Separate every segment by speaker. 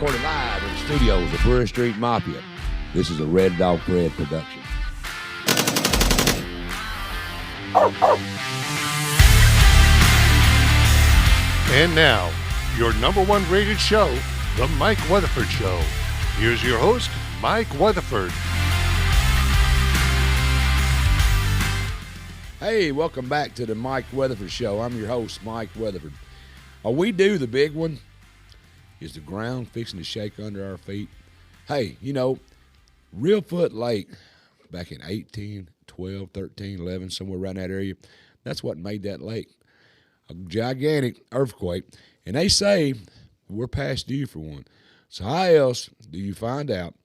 Speaker 1: recorded live in the studios of Brewery Street Mafia. This is a Red Dog Fred production.
Speaker 2: And now, your number one rated show, The Mike Weatherford Show. Here's your host, Mike Weatherford.
Speaker 1: Hey, welcome back to the Mike Weatherford Show. I'm your host, Mike Weatherford. We do the big one. Is the ground fixing to shake under our feet? Hey, you know, Reelfoot Lake back in 18, 12, 13, 11, somewhere around that area, that's what made that lake. A gigantic earthquake. And they say we're past due for one. So how else do you find out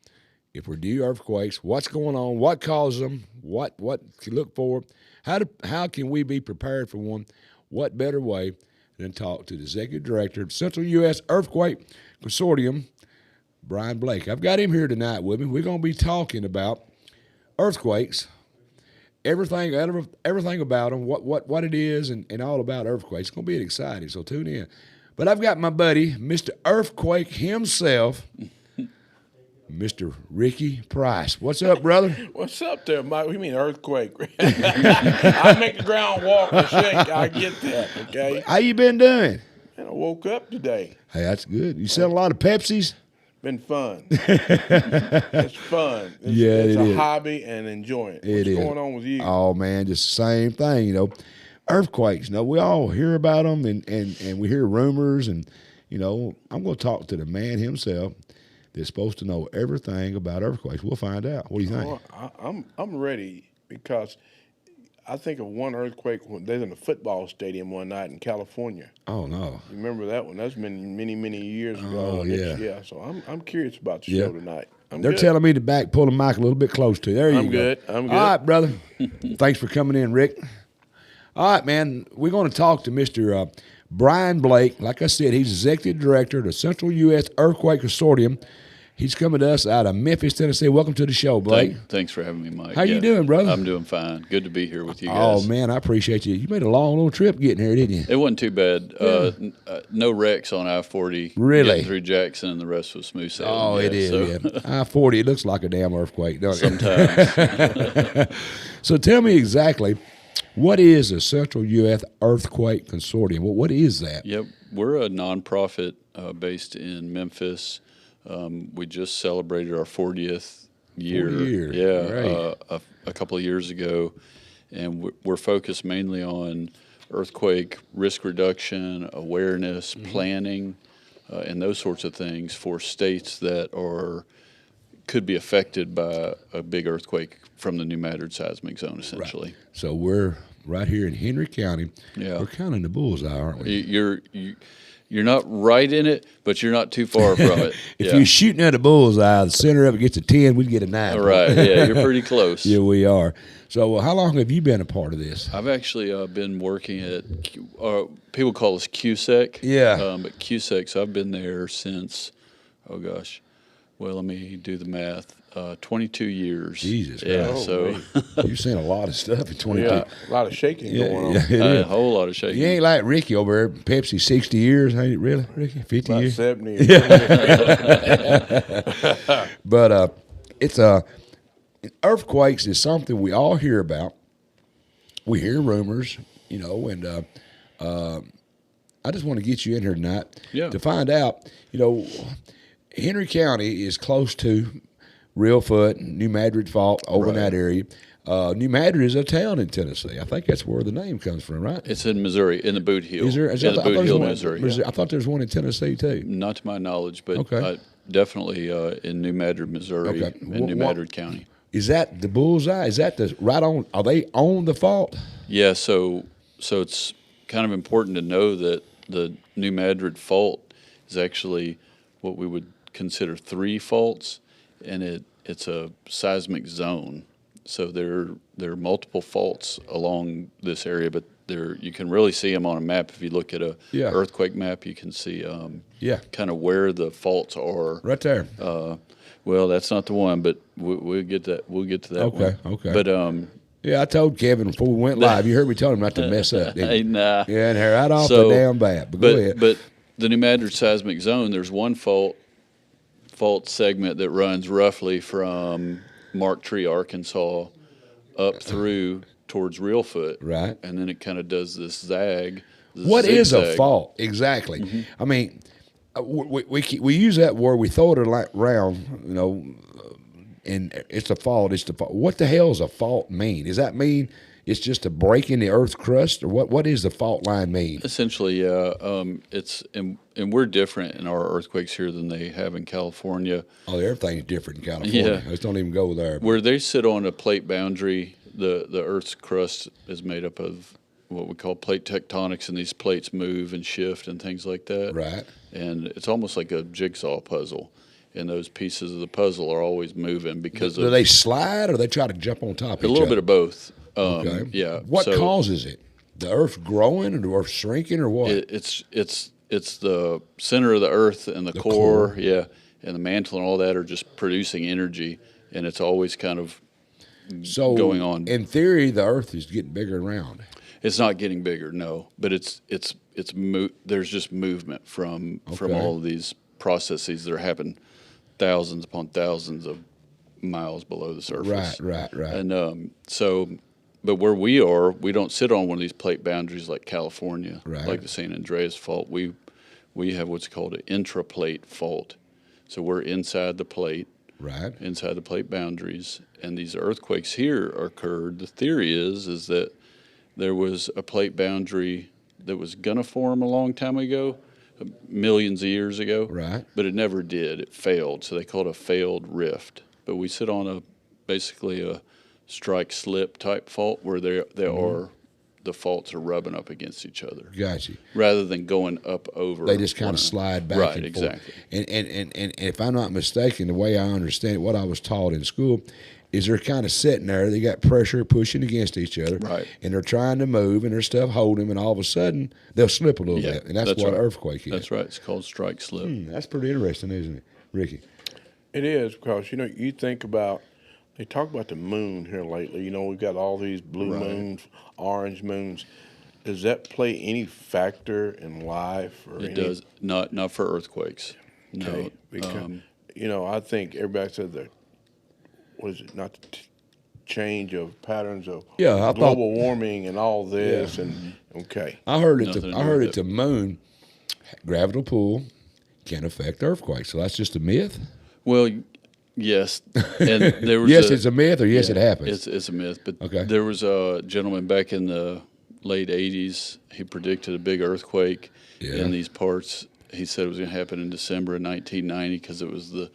Speaker 1: if we're due earthquakes, what's going on, what causes them, what to look for, how can we be prepared for one? What better way than talk to the Executive Director of Central U.S. Earthquake Consortium, Brian Blake. I've got him here tonight with me. We're going to be talking about earthquakes, everything about them, what it is, and all about earthquakes. It's going to be exciting, so tune in. But I've got my buddy, Mr. Earthquake himself, Mr. Ricky Price. What's up, brother?
Speaker 3: What's up there, Mike? What do you mean earthquake? I make the ground walk and shake. I get that, okay?
Speaker 1: How you been doing?
Speaker 3: And I woke up today.
Speaker 1: Hey, that's good. You sell a lot of Pepsis?
Speaker 3: Been fun. It's fun. It's a hobby and enjoying it. What's going on with you?
Speaker 1: Oh, man, just the same thing, you know. Earthquakes, you know, we all hear about them and we hear rumors. And, you know, I'm going to talk to the man himself that's supposed to know everything about earthquakes. We'll find out. What do you think?
Speaker 3: I'm ready because I think of one earthquake when they was in a football stadium one night in California.
Speaker 1: Oh no!
Speaker 3: You remember that one? That's been many years ago.
Speaker 1: Oh yeah.
Speaker 3: Yeah. So I'm curious about the show tonight.
Speaker 1: They're telling me to pull the mic a little bit close to you. There you go.
Speaker 3: I'm good.
Speaker 1: All right, brother. Thanks for coming in, Rick. All right, man. We're going to talk to Mr. Brian Blake. Like I said, he's Executive Director of the Central U.S. Earthquake Consortium. He's coming to us out of Memphis, Tennessee. Welcome to the show, Blake.
Speaker 4: Thanks for having me, Mike.
Speaker 1: How you doing, brother?
Speaker 4: I'm doing fine. Good to be here with you guys.
Speaker 1: Oh, man, I appreciate you. You made a long little trip getting here, didn't you?
Speaker 4: It wasn't too bad. No wrecks on I-40.
Speaker 1: Really?
Speaker 4: Getting through Jackson, and the rest was smooth sailing.
Speaker 1: Oh, it is, yeah. I-40, it looks like a damn earthquake, doesn't
Speaker 4: it? Sometimes.
Speaker 1: So tell me exactly, what is the Central U.S. Earthquake Consortium? What is that?
Speaker 4: Yep. We're a nonprofit based in Memphis. We just celebrated our 40th year.
Speaker 1: 40 years.
Speaker 4: Yeah, a couple of years ago, and we're focused mainly on earthquake risk reduction, awareness, planning, and those sorts of things for states that could be affected by a big earthquake from the new Madrid Seismic Zone, essentially.
Speaker 1: Right. So we're right here in Henry County.
Speaker 4: Yeah.
Speaker 1: We're kind of in the bullseye, aren't we?
Speaker 4: You're not right in it, but you're not too far from it.
Speaker 1: If you're shooting at a bullseye, the center of it gets a 10, we'd get a 9.
Speaker 4: Right, yeah, you're pretty close.
Speaker 1: Yeah, we are. So how long have you been a part of this?
Speaker 4: I've actually been working at, people call us CUSEC.
Speaker 1: Yeah.
Speaker 4: But CUSEC, so I've been there since, let me do the math, 22 years.
Speaker 1: Jesus
Speaker 4: yeah,
Speaker 1: Christ.
Speaker 4: So
Speaker 1: you've seen a lot of stuff in 22.
Speaker 3: Yeah, a lot of shaking going on.
Speaker 4: A whole lot of shaking.
Speaker 1: You ain't like Ricky over there, Pepsi, 60 years, ain't it really, Ricky? 50
Speaker 3: About
Speaker 1: years?
Speaker 3: 70.
Speaker 1: But it's earthquakes is something we all hear about. We hear rumors, you know, and I just want to get you in here tonight to find out, you know, Henry County is close to Reelfoot, New Madrid Fault, over in that area. New Madrid is a town in Tennessee. I think that's where the name comes from, right?
Speaker 4: It's in Missouri, in the Boot Heel.
Speaker 1: Is there?
Speaker 4: In the Boot Heel, Missouri.
Speaker 1: I thought there was one in Tennessee too.
Speaker 4: Not to my knowledge, but definitely in New Madrid, Missouri, in New Madrid County.
Speaker 1: Is that the bullseye? Is that the right on? Are they on the fault?
Speaker 4: Yeah. So it's kind of important to know that the New Madrid fault is actually what we would consider 3 faults, and it's a seismic zone. So there are multiple faults along this area, but you can really see them on a map. If you look at a earthquake map, you can see kind of where the faults are.
Speaker 1: Right there.
Speaker 4: Well, that's not the one, but we'll get that. We'll get to that.
Speaker 1: Okay.
Speaker 4: But
Speaker 1: Yeah, I told Kevin before we went live. You heard me tell him not to mess up, didn't you?
Speaker 4: Nah.
Speaker 1: Yeah, and right off the damn bat. But go ahead.
Speaker 4: But the New Madrid Seismic Zone, there's one fault fault segment that runs roughly from Mark Tree, Arkansas, up through towards Reelfoot.
Speaker 1: Right.
Speaker 4: And then it kind of does this zag. This
Speaker 1: What is a
Speaker 4: zigzag.
Speaker 1: fault exactly? I mean, we use that word, we throw it around, and it's a fault. It's the fault. What the hell does a fault mean? Does that mean it's just a break in the earth's crust, or what does the fault line mean?
Speaker 4: Essentially, yeah. It's and we're different in our earthquakes here than they have in California.
Speaker 1: Oh, everything's different in California.
Speaker 4: Yeah.
Speaker 1: Let's don't even go there.
Speaker 4: Where they sit on a plate boundary, the Earth's crust is made up of what we call plate tectonics, and these plates move and shift and things like that.
Speaker 1: Right.
Speaker 4: And it's almost like a jigsaw puzzle, and those pieces of the puzzle are always moving because
Speaker 1: Do they slide, or they try to jump on top of each other?
Speaker 4: a little bit of both.
Speaker 1: Okay.
Speaker 4: Yeah.
Speaker 1: What
Speaker 4: so
Speaker 1: causes it? The Earth growing, or the Earth shrinking, or what?
Speaker 4: it's the center of the Earth and the core, yeah, and the mantle and all that are just producing energy, and it's always kind of going on.
Speaker 1: In theory, the Earth is getting bigger around.
Speaker 4: It's not getting bigger, no, but there's just movement from all of these processes that are happening thousands upon thousands of miles below the surface.
Speaker 1: Right.
Speaker 4: And but where we are, we don't sit on one of these plate boundaries like California,
Speaker 1: Right.
Speaker 4: like the San Andreas fault. We have what's called an intraplate fault. So we're inside the plate.
Speaker 1: Right.
Speaker 4: Inside the plate boundaries, and these earthquakes here occurred. The theory is that there was a plate boundary that was gonna form a long time ago, millions of years ago,
Speaker 1: Right.
Speaker 4: but it never did. It failed, so they call it a failed rift. But we sit on basically a strike slip type fault where the faults are rubbing up against each other.
Speaker 1: Gotcha.
Speaker 4: Rather than going up over.
Speaker 1: They just kind of slide back
Speaker 4: right,
Speaker 1: and
Speaker 4: exactly.
Speaker 1: forth. And if I'm not mistaken, the way I understand it, what I was taught in school, is they're kind of sitting there. They got pressure pushing against each other.
Speaker 4: Right.
Speaker 1: And they're trying to move, and their stuff holding them, and all of a sudden, they'll slip a little
Speaker 4: Yeah,
Speaker 1: bit. And that's what
Speaker 4: right.
Speaker 1: an earthquake is.
Speaker 4: That's right. It's called strike slip.
Speaker 1: That's pretty interesting, isn't it, Ricky?
Speaker 3: It is, because you think about, they talk about the moon here lately. We've got all these blue moons, orange moons. Does that play any factor in life? Or
Speaker 4: It does not for earthquakes.
Speaker 3: Okay,
Speaker 4: No,
Speaker 3: because I think everybody said that. What is it? Not the change of patterns of global warming and all this, and okay.
Speaker 1: I heard it.
Speaker 4: Nothing to
Speaker 1: I
Speaker 4: do
Speaker 1: heard
Speaker 4: with
Speaker 1: it. The moon, gravitational pull, can affect earthquakes. So that's just a myth.
Speaker 4: well, yes, and there was
Speaker 1: Yes, it's a myth, or yes, it happens.
Speaker 4: It's a myth, but
Speaker 1: Okay.
Speaker 4: there was a gentleman back in the late '80s. He predicted a big earthquake in these parts. He said it was going to happen in December of 1990 because it was the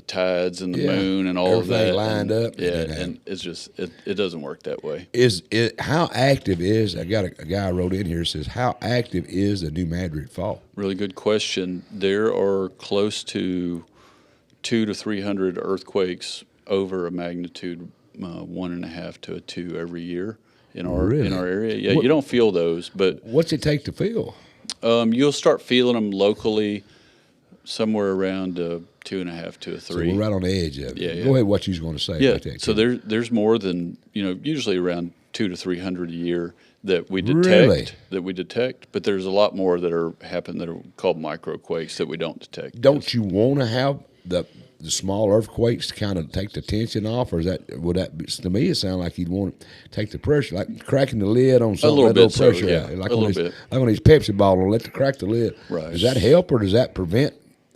Speaker 4: tides and the moon and all
Speaker 1: Everything
Speaker 4: of that
Speaker 1: lined up.
Speaker 4: Yeah, and it's just it doesn't work that way.
Speaker 1: How active is? I got a guy wrote in here says, how active is the New Madrid Fault?
Speaker 4: Really good question. There are close to 200 to 300 earthquakes over a magnitude 1.5 to a 2 every year in our area. Yeah, you don't feel those, but
Speaker 1: What's it take to feel?
Speaker 4: you'll start feeling them locally somewhere around 2.5 to a 3.
Speaker 1: So we're right on the edge of it.
Speaker 4: Yeah.
Speaker 1: Go ahead. What you was going to say?
Speaker 4: Yeah.
Speaker 1: About that,
Speaker 4: So
Speaker 1: Ken.
Speaker 4: there's more than usually around 200 to 300 a year that we detect.
Speaker 1: Really?
Speaker 4: But there's a lot more that happen that are called microquakes that we don't detect.
Speaker 1: Don't you want to have the small earthquakes to kind of take the tension off, or to me it sounds like you'd want to take the pressure, like cracking the lid on something,
Speaker 4: little
Speaker 1: let
Speaker 4: bit so,
Speaker 1: pressure
Speaker 4: yeah.
Speaker 1: out. Like
Speaker 4: A
Speaker 1: on
Speaker 4: little
Speaker 1: these,
Speaker 4: bit.
Speaker 1: like on these Pepsi bottles, crack the lid.
Speaker 4: Right.
Speaker 1: Does that help, or does that prevent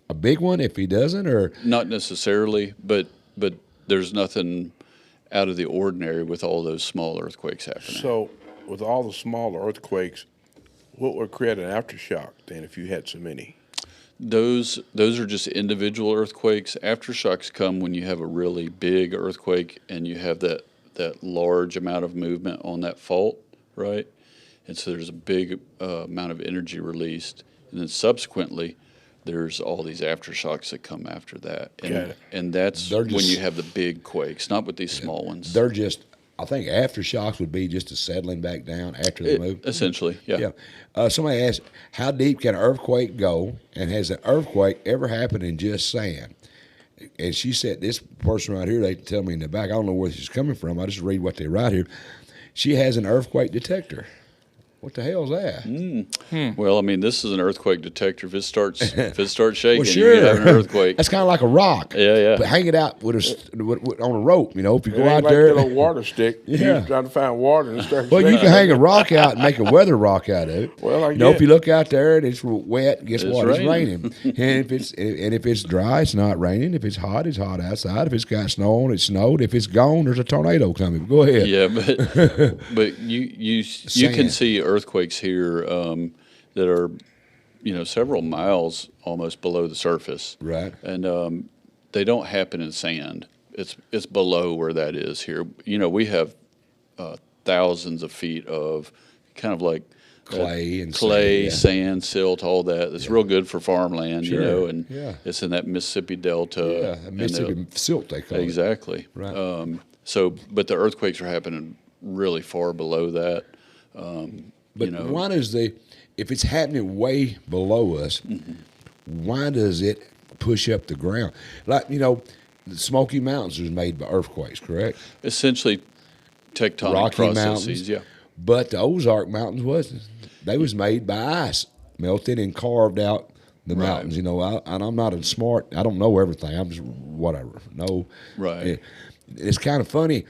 Speaker 1: a big one if he doesn't? Or
Speaker 4: Not necessarily, but there's nothing out of the ordinary with all those small earthquakes happening.
Speaker 3: So, with all the smaller earthquakes, what would create an aftershock then if you had so many?
Speaker 4: Those are just individual earthquakes. Aftershocks come when you have a really big earthquake and you have that large amount of movement on that fault, right? And so there's a big amount of energy released, and then subsequently there's all these aftershocks that come after that. And that's when you have the big quakes, not with these small ones.
Speaker 1: they're just, I think aftershocks would be just a settling back down after the move.
Speaker 4: Essentially, yeah.
Speaker 1: Somebody asked, how deep can an earthquake go, and has an earthquake ever happened in just sand? And she said, this person right here, they tell me in the back, I don't know where she's coming from, I just read what they write here. She has an earthquake detector. What the hell's that?
Speaker 4: Well, I mean, this is an earthquake detector. If it starts shaking,
Speaker 1: Well, sure.
Speaker 4: you have an earthquake.
Speaker 1: That's kind of like a rock.
Speaker 4: Yeah.
Speaker 1: But hang it out with on a rope. You know, if you
Speaker 3: It
Speaker 1: go
Speaker 3: ain't
Speaker 1: out
Speaker 3: like
Speaker 1: there.
Speaker 3: that old water stick.
Speaker 1: Yeah.
Speaker 3: You're trying to find water and start.
Speaker 1: Well, you can hang a rock out and make a weather rock out of it.
Speaker 3: Well, I
Speaker 1: you know,
Speaker 3: get
Speaker 1: if you look out there and it's wet, guess
Speaker 4: It's
Speaker 1: what?
Speaker 4: raining.
Speaker 1: It's raining. And if it's dry, it's not raining. If it's hot outside. If it's got snow on, it snowed. If it's gone, there's a tornado coming. Go ahead.
Speaker 4: Yeah, but you can see earthquakes here that are, several miles almost below the surface.
Speaker 1: Right.
Speaker 4: And they don't happen in sand. It's below where that is here. We have thousands of feet of kind of like
Speaker 1: clay,
Speaker 4: sand, silt, all that. It's real good for farmland,
Speaker 1: Sure.
Speaker 4: and it's in that Mississippi Delta.
Speaker 1: Yeah, Mississippi silt, they call it.
Speaker 4: Exactly.
Speaker 1: Right.
Speaker 4: But the earthquakes are happening really far below that.
Speaker 1: But why does if it's happening way below us, why does it push up the ground? Like, the Smoky Mountains was made by earthquakes, correct?
Speaker 4: Essentially tectonic
Speaker 1: Rocky
Speaker 4: processes,
Speaker 1: Mountains.
Speaker 4: yeah.
Speaker 1: But the Ozark Mountains wasn't. They was made by ice, melted and carved out the mountains. And I'm not I don't know everything. I'm just whatever. No.
Speaker 4: Right.
Speaker 1: It's kind of funny.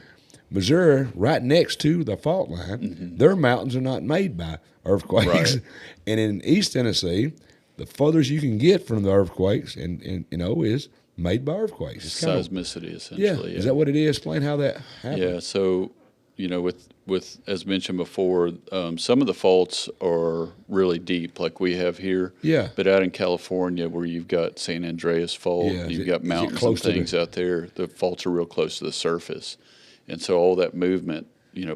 Speaker 1: Missouri, right next to the fault line, their mountains are not made by earthquakes.
Speaker 4: Right.
Speaker 1: And in East Tennessee, the furthest you can get from the earthquakes, and is made by earthquakes. It's kind of,
Speaker 4: Seismicity, essentially.
Speaker 1: Is that what it is? Explain how that happened.
Speaker 4: Yeah. So, with as mentioned before, some of the faults are really deep, like we have here.
Speaker 1: Yeah.
Speaker 4: But out in California, where you've got San Andreas Fault, you've got mountains and things out there. The faults are real close to the surface, and so all that movement,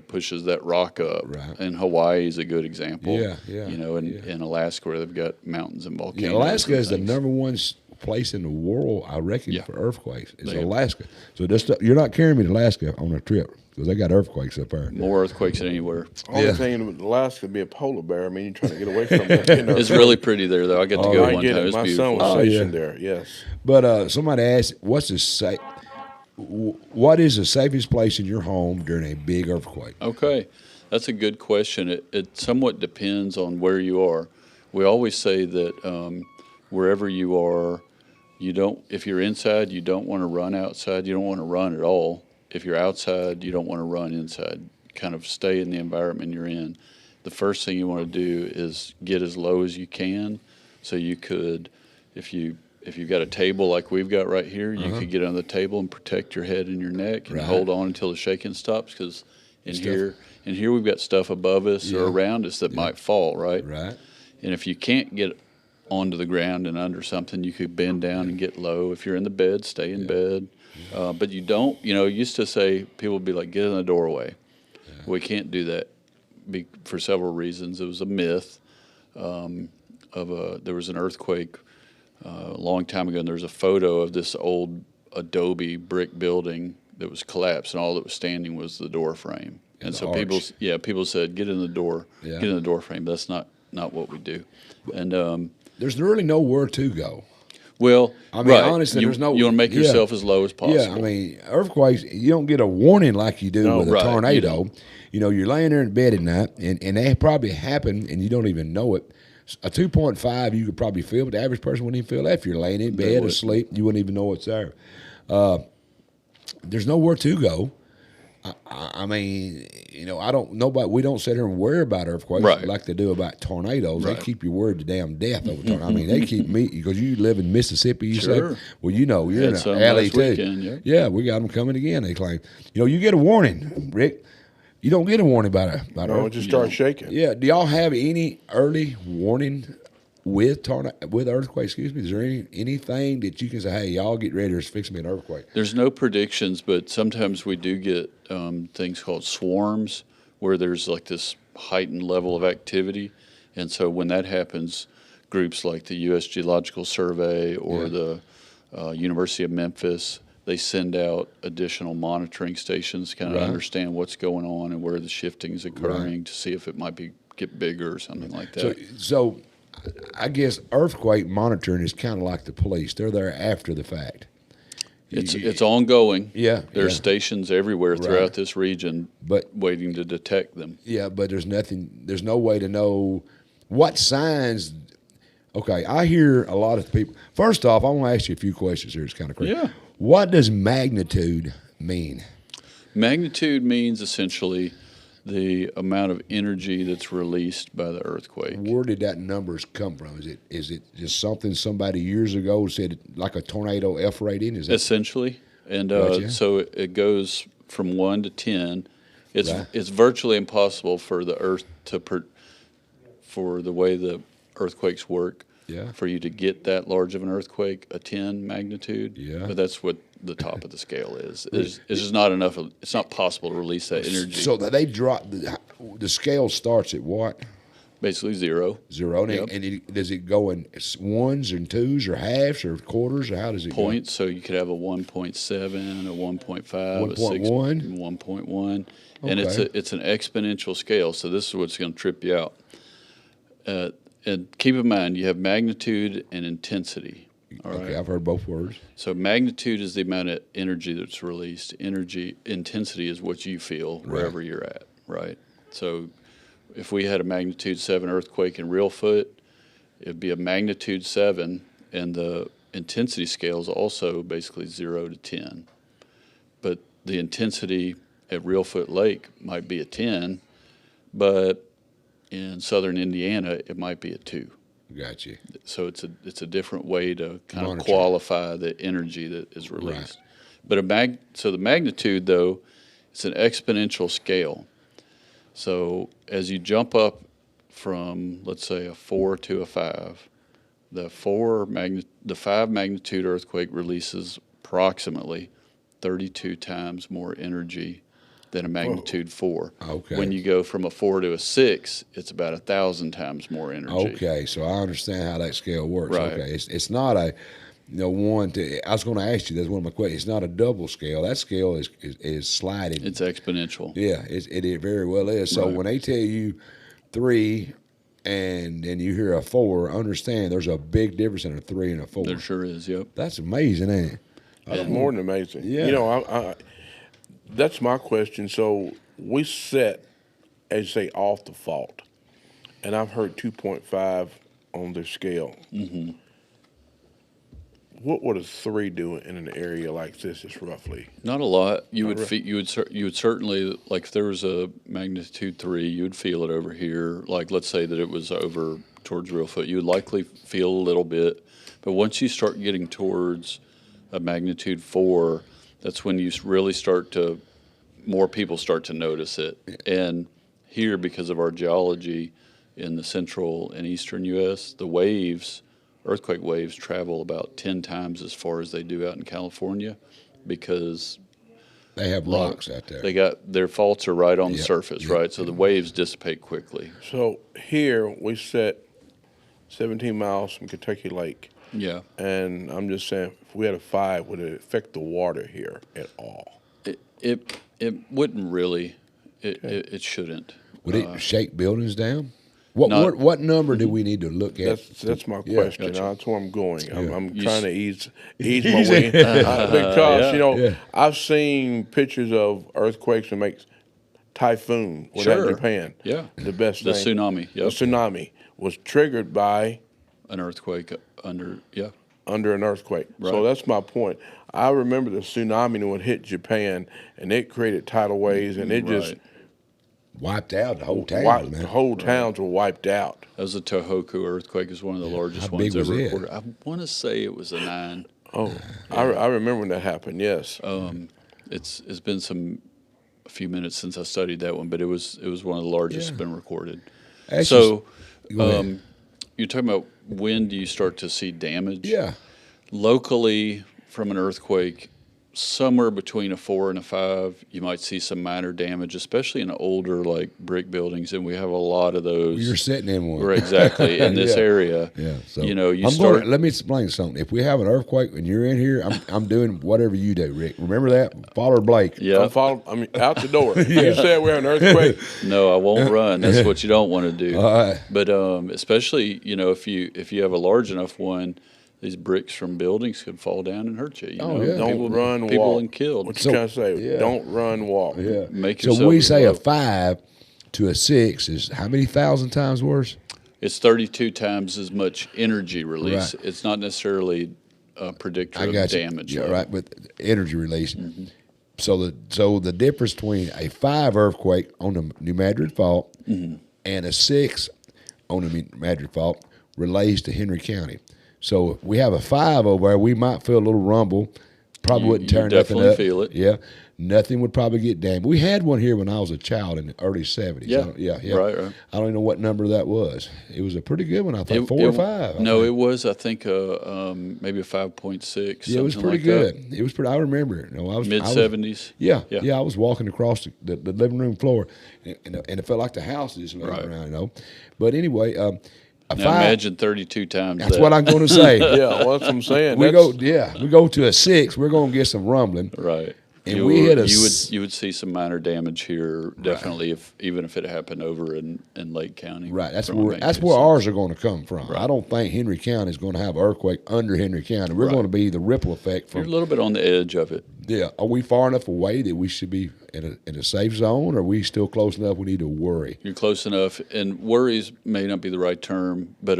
Speaker 4: pushes that rock up.
Speaker 1: Right.
Speaker 4: And Hawaii is a good example.
Speaker 1: Yeah.
Speaker 4: In Alaska, where they've got mountains and volcanoes.
Speaker 1: Yeah, Alaska is the
Speaker 4: things.
Speaker 1: number one place in the world, I reckon, for earthquakes. It's
Speaker 4: They-
Speaker 1: Alaska. So you're not carrying me to Alaska on a trip because they got earthquakes up there.
Speaker 4: More earthquakes than anywhere.
Speaker 3: Only thing in Alaska would be a polar bear. I mean, you're trying to get away from that.
Speaker 4: It's really pretty there, though. I got to go
Speaker 3: I
Speaker 4: one
Speaker 3: get
Speaker 4: time.
Speaker 3: it.
Speaker 4: It's
Speaker 3: My
Speaker 4: beautiful.
Speaker 3: son was
Speaker 1: Oh,
Speaker 3: stationed there. Yes.
Speaker 1: But somebody asked, what is the safest place in your home during a big earthquake?
Speaker 4: Okay, that's a good question. It somewhat depends on where you are. We always say that wherever you are, if you're inside, you don't want to run outside. You don't want to run at all. If you're outside, you don't want to run inside. Kind of stay in the environment you're in. The first thing you want to do is get as low as you can. So you could, if you've got a table like we've got right here, you could get on the table and protect your head and your neck and hold on until the shaking stops. Because in here we've got stuff above us or around us that might fall, right?
Speaker 1: Right.
Speaker 4: And if you can't get onto the ground and under something, you could bend down and get low. If you're in the bed, stay in bed. But you don't, used to say, people would be like, get in the doorway. We can't do that for several reasons. It was a myth there was an earthquake a long time ago, and there was a photo of this old adobe brick building that was collapsed, and all that was standing was the door frame. And so people said, get in the door, get in the door frame. But that's not what we do. And
Speaker 1: there's really nowhere to go.
Speaker 4: well,
Speaker 1: I mean, honestly, there's no.
Speaker 4: You want to make yourself as low as possible.
Speaker 1: Yeah, I mean, earthquakes, you don't get a warning like you do with a tornado. You're laying there in bed at night, and they probably happen, and you don't even know it. A 2.5 you could probably feel, but the average person wouldn't even feel that. If you're laying in bed asleep, you wouldn't even know it's there. There's nowhere to go. I mean, we don't sit here and worry about earthquakes like they do about tornadoes. They keep you worried to damn death over tornadoes. I mean, they keep me, because you live in Mississippi, you say, well, you're in an alley too.
Speaker 4: Weekend,
Speaker 1: yeah, we got them coming again, they claim. You get a warning, Rick. You don't get a warning about
Speaker 3: it just starts shaking.
Speaker 1: Yeah, do y'all have any early warning with earthquakes? Excuse me, is there anything that you can say, hey, y'all get ready, there's fixing to be an earthquake?
Speaker 4: There's no predictions, but sometimes we do get things called swarms, where there's like this heightened level of activity, and so when that happens, groups like the U.S. Geological Survey or the University of Memphis, they send out additional monitoring stations to kind of understand what's going on and where the shifting is occurring to see if it might get bigger or something like that.
Speaker 1: So I guess earthquake monitoring is kind of like the police. They're there after the fact.
Speaker 4: It's ongoing.
Speaker 1: Yeah,
Speaker 4: There's
Speaker 1: yeah.
Speaker 4: stations everywhere throughout
Speaker 1: Right.
Speaker 4: this region,
Speaker 1: But-
Speaker 4: waiting to detect them.
Speaker 1: Yeah, but there's no way to know what signs. Okay, I hear a lot of people. First off, I want to ask you a few questions here. It's kind of crazy.
Speaker 4: Yeah.
Speaker 1: What does magnitude mean?
Speaker 4: Magnitude means essentially the amount of energy that's released by the earthquake.
Speaker 1: Where did that numbers come from? Is it just something somebody years ago said like a tornado F rating? Is that
Speaker 4: Essentially, and
Speaker 1: Gotcha.
Speaker 4: so it goes from 1 to 10.
Speaker 1: Right.
Speaker 4: It's virtually impossible for the Earth for the way the earthquakes work.
Speaker 1: Yeah.
Speaker 4: For you to get that large of an earthquake, a 10 magnitude.
Speaker 1: Yeah.
Speaker 4: But that's what the top of the scale is. It's just not enough. It's not possible to release that energy.
Speaker 1: so that they drop the scale starts at what?
Speaker 4: Basically 0.
Speaker 1: 0, and,
Speaker 4: Yep.
Speaker 1: does it go in ones and twos or halves or quarters, or how does it
Speaker 4: Points, so you could have a 1.7, a 1.5, a 6,
Speaker 1: 1.1?
Speaker 4: 1.1, and
Speaker 1: Okay.
Speaker 4: it's an exponential scale. So this is what's going to trip you out. And keep in mind, you have magnitude and intensity. All right.
Speaker 1: Okay, I've heard both words.
Speaker 4: So magnitude is the amount of energy that's released. Intensity is what you feel wherever you're at. Right. So if we had a magnitude 7 earthquake in Reelfoot, it'd be a magnitude 7, and the intensity scale is also basically 0 to 10. But the intensity at Reelfoot Lake might be a 10, but in southern Indiana it might be a 2.
Speaker 1: Gotcha.
Speaker 4: So it's a different way to kind of
Speaker 1: Monitor.
Speaker 4: qualify the energy that is released. But so the magnitude, though, it's an exponential scale. So as you jump up from, let's say, a 4 to a 5, the 5 magnitude earthquake releases approximately 32 times more energy than a magnitude 4.
Speaker 1: Okay.
Speaker 4: When you go from a 4 to a 6, it's about 1,000 times more energy.
Speaker 1: Okay, so I understand how that scale works.
Speaker 4: Right.
Speaker 1: Okay, it's not a one to. I was going to ask you. That's one of my questions. It's not a double scale. That scale is sliding.
Speaker 4: It's exponential.
Speaker 1: Yeah, it very well is. So
Speaker 4: Right.
Speaker 1: when they tell you 3 and then you hear a 4, understand there's a big difference in a 3 and a 4.
Speaker 4: There sure is, yep.
Speaker 1: That's amazing, ain't it?
Speaker 3: That's more than amazing.
Speaker 1: Yeah.
Speaker 3: You know, I that's my question. So we set, as you say, off the fault, and I've heard 2.5 on the scale. Mm-hmm. What would a 3 do in an area like this? Just roughly.
Speaker 4: Not a lot. You would certainly, like if there was a magnitude 3, you would feel it over here. Like let's say that it was over towards Reelfoot, you would likely feel a little bit. But once you start getting towards a magnitude 4, that's when you really more people start to notice it. And here, because of our geology in the central and eastern U.S., earthquake waves travel about 10 times as far as they do out in California, because
Speaker 1: They have rocks out there.
Speaker 4: their faults are right on the
Speaker 1: Yep,
Speaker 4: surface,
Speaker 1: yep,
Speaker 4: right? So the waves dissipate quickly.
Speaker 3: So here we set 17 miles from Kentucky Lake.
Speaker 4: Yeah.
Speaker 3: And I'm just saying, if we had a 5, would it affect the water here at all?
Speaker 4: It wouldn't really. It shouldn't.
Speaker 1: Would it shake buildings down? What
Speaker 4: Not-
Speaker 1: what number do we need to look at?
Speaker 3: That's my
Speaker 1: Yeah,
Speaker 3: question.
Speaker 4: gotcha.
Speaker 3: That's where I'm going. I'm
Speaker 4: You
Speaker 3: trying
Speaker 4: s-
Speaker 3: to ease my way because
Speaker 1: Yeah.
Speaker 3: I've seen pictures of earthquakes that make typhoon. Was that
Speaker 4: Sure.
Speaker 3: Japan?
Speaker 4: Yeah.
Speaker 3: The best
Speaker 4: The
Speaker 3: thing.
Speaker 4: tsunami.
Speaker 3: The
Speaker 4: Yep.
Speaker 3: tsunami was triggered by
Speaker 4: An earthquake under
Speaker 3: an earthquake. So
Speaker 4: Right.
Speaker 3: that's my point. I remember the tsunami when it hit Japan, and it created tidal waves, and it just
Speaker 4: Right.
Speaker 1: Wiped out the whole town,
Speaker 3: wiped,
Speaker 1: man.
Speaker 3: the whole towns were wiped out.
Speaker 4: That was the Tohoku earthquake. Is one of the largest
Speaker 1: How
Speaker 4: ones
Speaker 1: big was
Speaker 4: ever
Speaker 1: it?
Speaker 4: recorded. I want to say it was a 9.
Speaker 3: Oh, I remember when that happened. Yes.
Speaker 4: It's been a few minutes since I studied that one, but it was one of the largest
Speaker 1: Yeah.
Speaker 4: been recorded.
Speaker 1: That's
Speaker 4: So,
Speaker 1: Go ahead.
Speaker 4: you're talking about when do you start to see damage?
Speaker 1: Yeah.
Speaker 4: Locally, from an earthquake, somewhere between a 4 and a 5, you might see some minor damage, especially in older like brick buildings, and we have a lot of those.
Speaker 1: You're sitting in one.
Speaker 4: Right, exactly in this
Speaker 1: Yeah.
Speaker 4: area.
Speaker 1: Yeah. So
Speaker 4: you know, you
Speaker 1: I'm
Speaker 4: start.
Speaker 1: let me explain something. If we have an earthquake and you're in here, I'm doing whatever you do, Rick. Remember that? Follow Blake.
Speaker 4: Yeah.
Speaker 3: Out the door. You said we have an earthquake.
Speaker 4: No, I won't run. That's what you don't want to do.
Speaker 1: All right.
Speaker 4: But especially, if you have a large enough one, these bricks from buildings could fall down and hurt you. You
Speaker 1: Oh,
Speaker 4: know?
Speaker 1: yeah.
Speaker 3: Don't run,
Speaker 4: people
Speaker 3: walk.
Speaker 4: and killed.
Speaker 3: What you trying to say?
Speaker 1: yeah.
Speaker 3: Don't run, walk.
Speaker 1: Yeah.
Speaker 4: Make
Speaker 1: so
Speaker 4: yourself
Speaker 1: we say a
Speaker 4: low.
Speaker 1: 5 to a 6 is how many thousand times worse?
Speaker 4: It's 32 times as much energy release.
Speaker 1: Right.
Speaker 4: It's not necessarily a predictor
Speaker 1: I
Speaker 4: of
Speaker 1: got you.
Speaker 4: damage.
Speaker 1: Yeah,
Speaker 4: though.
Speaker 1: right, with energy release. So the difference between a 5 earthquake on the New Madrid Fault and a 6 on the Madrid Fault relates to Henry County. So if we have a 5 over there, we might feel a little rumble. Probably wouldn't
Speaker 4: You
Speaker 1: tear nothing
Speaker 4: definitely
Speaker 1: up.
Speaker 4: feel it.
Speaker 1: Yeah. Nothing would probably get damaged. We had one here when I was a child in the early 70s.
Speaker 4: Yeah.
Speaker 1: Yeah.
Speaker 4: Right.
Speaker 1: I don't even know what number that was. It was a pretty good one, I think,
Speaker 4: It-
Speaker 1: 4 or
Speaker 4: it-
Speaker 1: 5.
Speaker 4: No, it was, I think, maybe a 5.6.
Speaker 1: Yeah, it was
Speaker 4: something
Speaker 1: pretty
Speaker 4: like
Speaker 1: good. It was pretty. I remember it. I was
Speaker 4: Mid
Speaker 1: I was-
Speaker 4: 70s.
Speaker 1: Yeah,
Speaker 4: Yeah.
Speaker 1: yeah. I was walking across the living room floor, and it felt like the house is moving
Speaker 4: Right.
Speaker 1: around, But anyway, a
Speaker 4: Now
Speaker 1: 5.
Speaker 4: imagine 32 times
Speaker 1: That's
Speaker 4: that.
Speaker 1: what I'm going to say.
Speaker 3: Yeah, well, that's what I'm saying.
Speaker 1: we
Speaker 3: That's-
Speaker 1: go to a 6. We're going to get some rumbling.
Speaker 4: Right.
Speaker 1: And we hit a
Speaker 4: you would see some minor damage here, definitely, even if it happened over in Lake County.
Speaker 1: Right. That's
Speaker 4: from a
Speaker 1: where
Speaker 4: magnitude
Speaker 1: ours are going to come from.
Speaker 4: Right.
Speaker 1: I don't think Henry County is going to have an earthquake under Henry County. We're
Speaker 4: Right.
Speaker 1: going to be the ripple effect
Speaker 4: You're a
Speaker 1: from.
Speaker 4: little bit on the edge of it.
Speaker 1: Yeah. Are we far enough away that we should be in a safe zone? Or are we still close enough we need to worry?
Speaker 4: You're close enough, and worries may not be the right term, but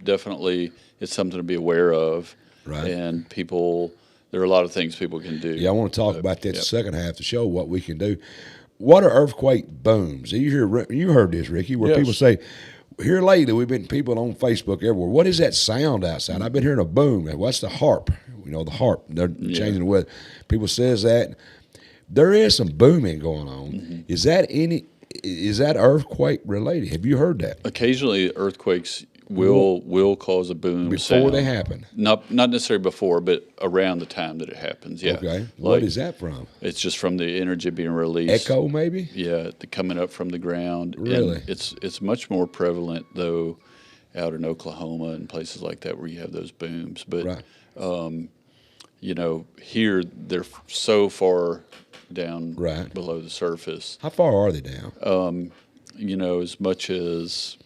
Speaker 4: definitely it's something to be aware of.
Speaker 1: Right.
Speaker 4: And there are a lot of things people can do.
Speaker 1: Yeah, I want to talk about that
Speaker 4: yep.
Speaker 1: second half to show what we can do. What are earthquake booms? You heard this, Ricky, where
Speaker 3: Yes.
Speaker 1: people say, here lately we've been people on Facebook everywhere. What is that sound outside? I've been hearing a boom. What's the harp? The harp. They're changing the weather. People says that. There is some booming going on.
Speaker 4: Mm-hmm.
Speaker 1: Is that earthquake related? Have you heard that?
Speaker 4: Occasionally, earthquakes will cause a boom
Speaker 1: Before
Speaker 4: sound.
Speaker 1: they happen?
Speaker 4: Not necessarily before, but around the time that it happens. Yeah.
Speaker 1: Okay.
Speaker 4: Like,
Speaker 1: What is that from?
Speaker 4: It's just from the energy being released.
Speaker 1: Echo, maybe?
Speaker 4: Yeah, coming up from the ground.
Speaker 1: Really?
Speaker 4: And it's much more prevalent though, out in Oklahoma and places like that where you have those booms. But
Speaker 1: Right.
Speaker 4: here they're so far down
Speaker 1: Right.
Speaker 4: below the surface.
Speaker 1: How far are they down?
Speaker 4: As much as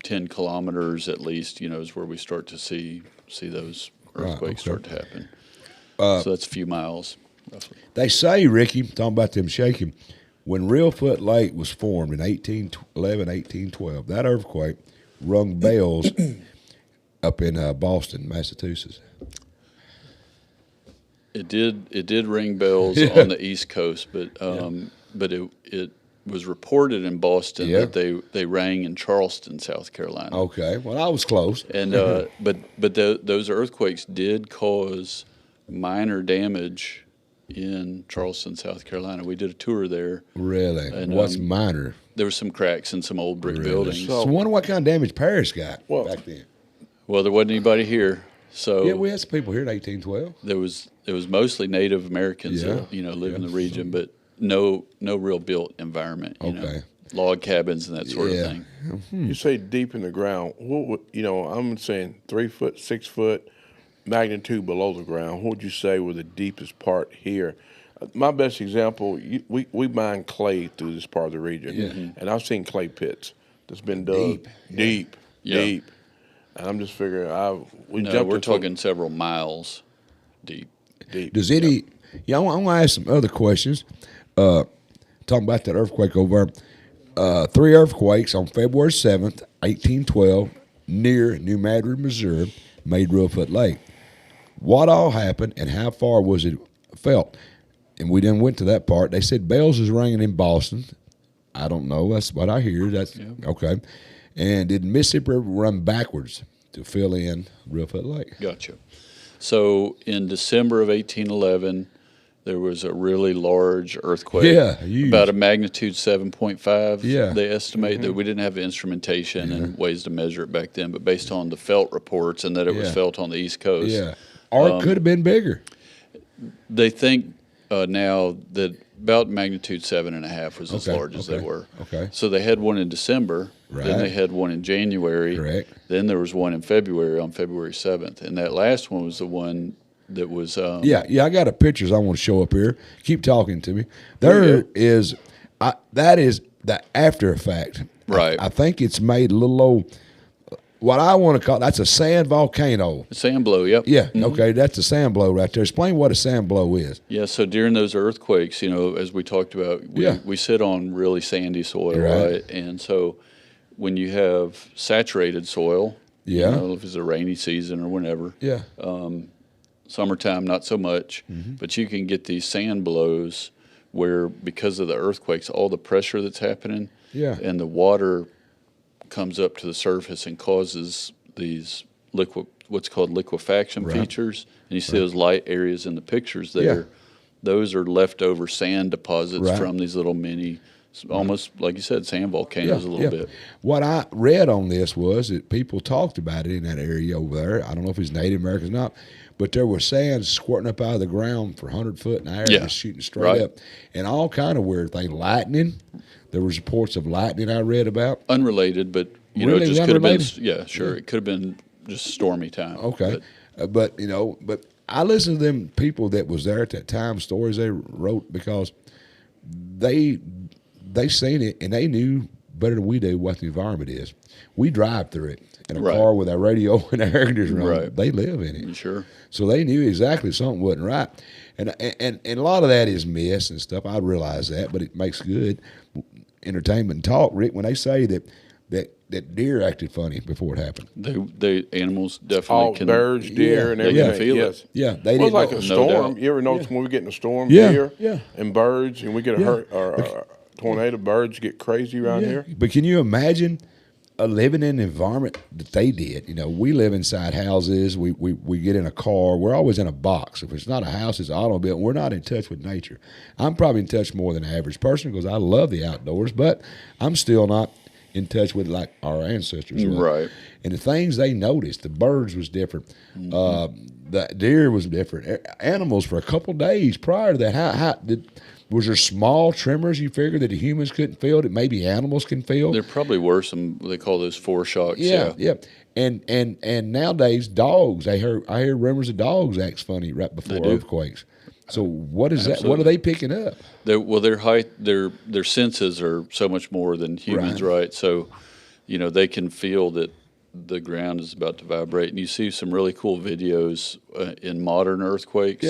Speaker 4: 10 kilometers at least, is where we start to see those earthquakes start to happen. So that's a few miles, roughly.
Speaker 1: They say, Ricky, talking about them shaking, when Reelfoot Lake was formed in 1811, 1812, that earthquake rung bells up in Boston, Massachusetts.
Speaker 4: It did ring bells on the East Coast, but it was reported in Boston
Speaker 1: Yeah.
Speaker 4: that they rang in Charleston, South Carolina.
Speaker 1: Okay, well, I was close.
Speaker 4: And those earthquakes did cause minor damage in Charleston, South Carolina. We did a tour there.
Speaker 1: Really?
Speaker 4: And,
Speaker 1: What's minor?
Speaker 4: There were some cracks in some old brick buildings.
Speaker 1: So I wonder what kind of damage Paris got
Speaker 3: Well-
Speaker 1: back then.
Speaker 4: Well, there wasn't anybody here, so
Speaker 1: Yeah, we had some people here in 1812.
Speaker 4: it was mostly Native Americans
Speaker 1: Yeah.
Speaker 4: that live in the region, but no real built environment.
Speaker 1: Okay.
Speaker 4: Log cabins and that sort of thing.
Speaker 3: You say deep in the ground. What would, I'm saying 3 foot, 6 foot magnitude below the ground. What would you say were the deepest part here? My best example, we mine clay through this part of the region, and I've seen clay pits that's been dug deep.
Speaker 4: Yeah.
Speaker 3: And I'm just figuring, we
Speaker 4: No,
Speaker 3: jumped
Speaker 4: we're
Speaker 3: into
Speaker 4: talking several miles deep.
Speaker 3: deep.
Speaker 1: Does any? Yeah, I'm gonna ask some other questions. Talking about that earthquake over there. 3 earthquakes on February 7th, 1812, near New Madrid, Missouri, made Reelfoot Lake. What all happened and how far was it felt? And we then went to that part. They said bells is ringing in Boston. I don't know. That's what I hear. That's okay. And did Mississippi River run backwards to fill in Reelfoot Lake?
Speaker 4: Gotcha. So in December of 1811, there was a really large earthquake.
Speaker 1: Yeah, huge.
Speaker 4: About a magnitude 7.5.
Speaker 1: Yeah.
Speaker 4: They estimate that we didn't have instrumentation and ways to measure it back then, but based on the felt reports and that it was felt on the East Coast.
Speaker 1: Yeah. Or it could have been bigger.
Speaker 4: They think now that about magnitude 7.5 was as
Speaker 1: Okay,
Speaker 4: large as they
Speaker 1: okay,
Speaker 4: were.
Speaker 1: okay.
Speaker 4: So they had one in December.
Speaker 1: Right.
Speaker 4: Then they had one in January.
Speaker 1: Correct.
Speaker 4: Then there was one in February on February 7th. And that last one was the one that was
Speaker 1: Yeah, I got a pictures I want to show up here. Keep talking to me. That is the after effect.
Speaker 4: Right.
Speaker 1: I think it's made a little what I want to call, that's a sand volcano.
Speaker 4: A sand blow, yep.
Speaker 1: Yeah, okay, that's a sand blow right there. Explain what a sand blow is.
Speaker 4: Yeah, so during those earthquakes, as we talked about, we sit on really sandy soil, right? And so when you have saturated soil, if it's a rainy season or whenever, summertime not so much, but you can get these sand blows where because of the earthquakes, all the pressure that's happening, and the water comes up to the surface and causes these what's called liquefaction features. And you see those light areas in the pictures there. Those are leftover sand deposits from these little mini, almost like you said, sand volcanoes a little bit.
Speaker 1: What I read on this was that people talked about it in that area over there. I don't know if it's Native Americans or not, but there was sand squirting up out of the ground for 100 foot in the air, just shooting straight up, and all kind of weird things. Lightning. There was reports of lightning I read about.
Speaker 4: Unrelated, but it just could have been. Yeah, sure. It could have been just stormy time.
Speaker 1: Okay, but I listened to them people that was there at that time, stories they wrote, because they seen it and they knew better than we do what the environment is. We drive through it in a car with our radio and our air conditioner on. They live in it.
Speaker 4: Sure.
Speaker 1: So they knew exactly something wasn't right. And a lot of that is myths and stuff. I realize that, but it makes good entertainment and talk, Rick, when they say that deer acted funny before it happened.
Speaker 4: They animals definitely can.
Speaker 3: Birds, deer, and everything.
Speaker 4: They can feel it.
Speaker 1: Yeah, they
Speaker 3: Well,
Speaker 1: didn't.
Speaker 3: like a storm. You ever notice when we get in a storm, deer and birds, and we get a tornado, birds get crazy around here?
Speaker 1: But can you imagine living in the environment that they did? We live inside houses. We get in a car. We're always in a box. If it's not a house, it's an automobile. We're not in touch with nature. I'm probably in touch more than the average person because I love the outdoors, but I'm still not in touch with like our ancestors.
Speaker 4: Right.
Speaker 1: And the things they noticed, the birds was different. The deer was different. Animals for a couple of days prior to that, was there small tremors you figured that the humans couldn't feel that maybe animals can feel?
Speaker 4: There probably were some, they call those foreshocks.
Speaker 1: Yeah. And nowadays, dogs, I hear rumors of dogs act funny right before earthquakes. So what is that? What are they picking up?
Speaker 4: Their senses are so much more than humans, right? So, they can feel that the ground is about to vibrate. And you see some really cool videos in modern earthquakes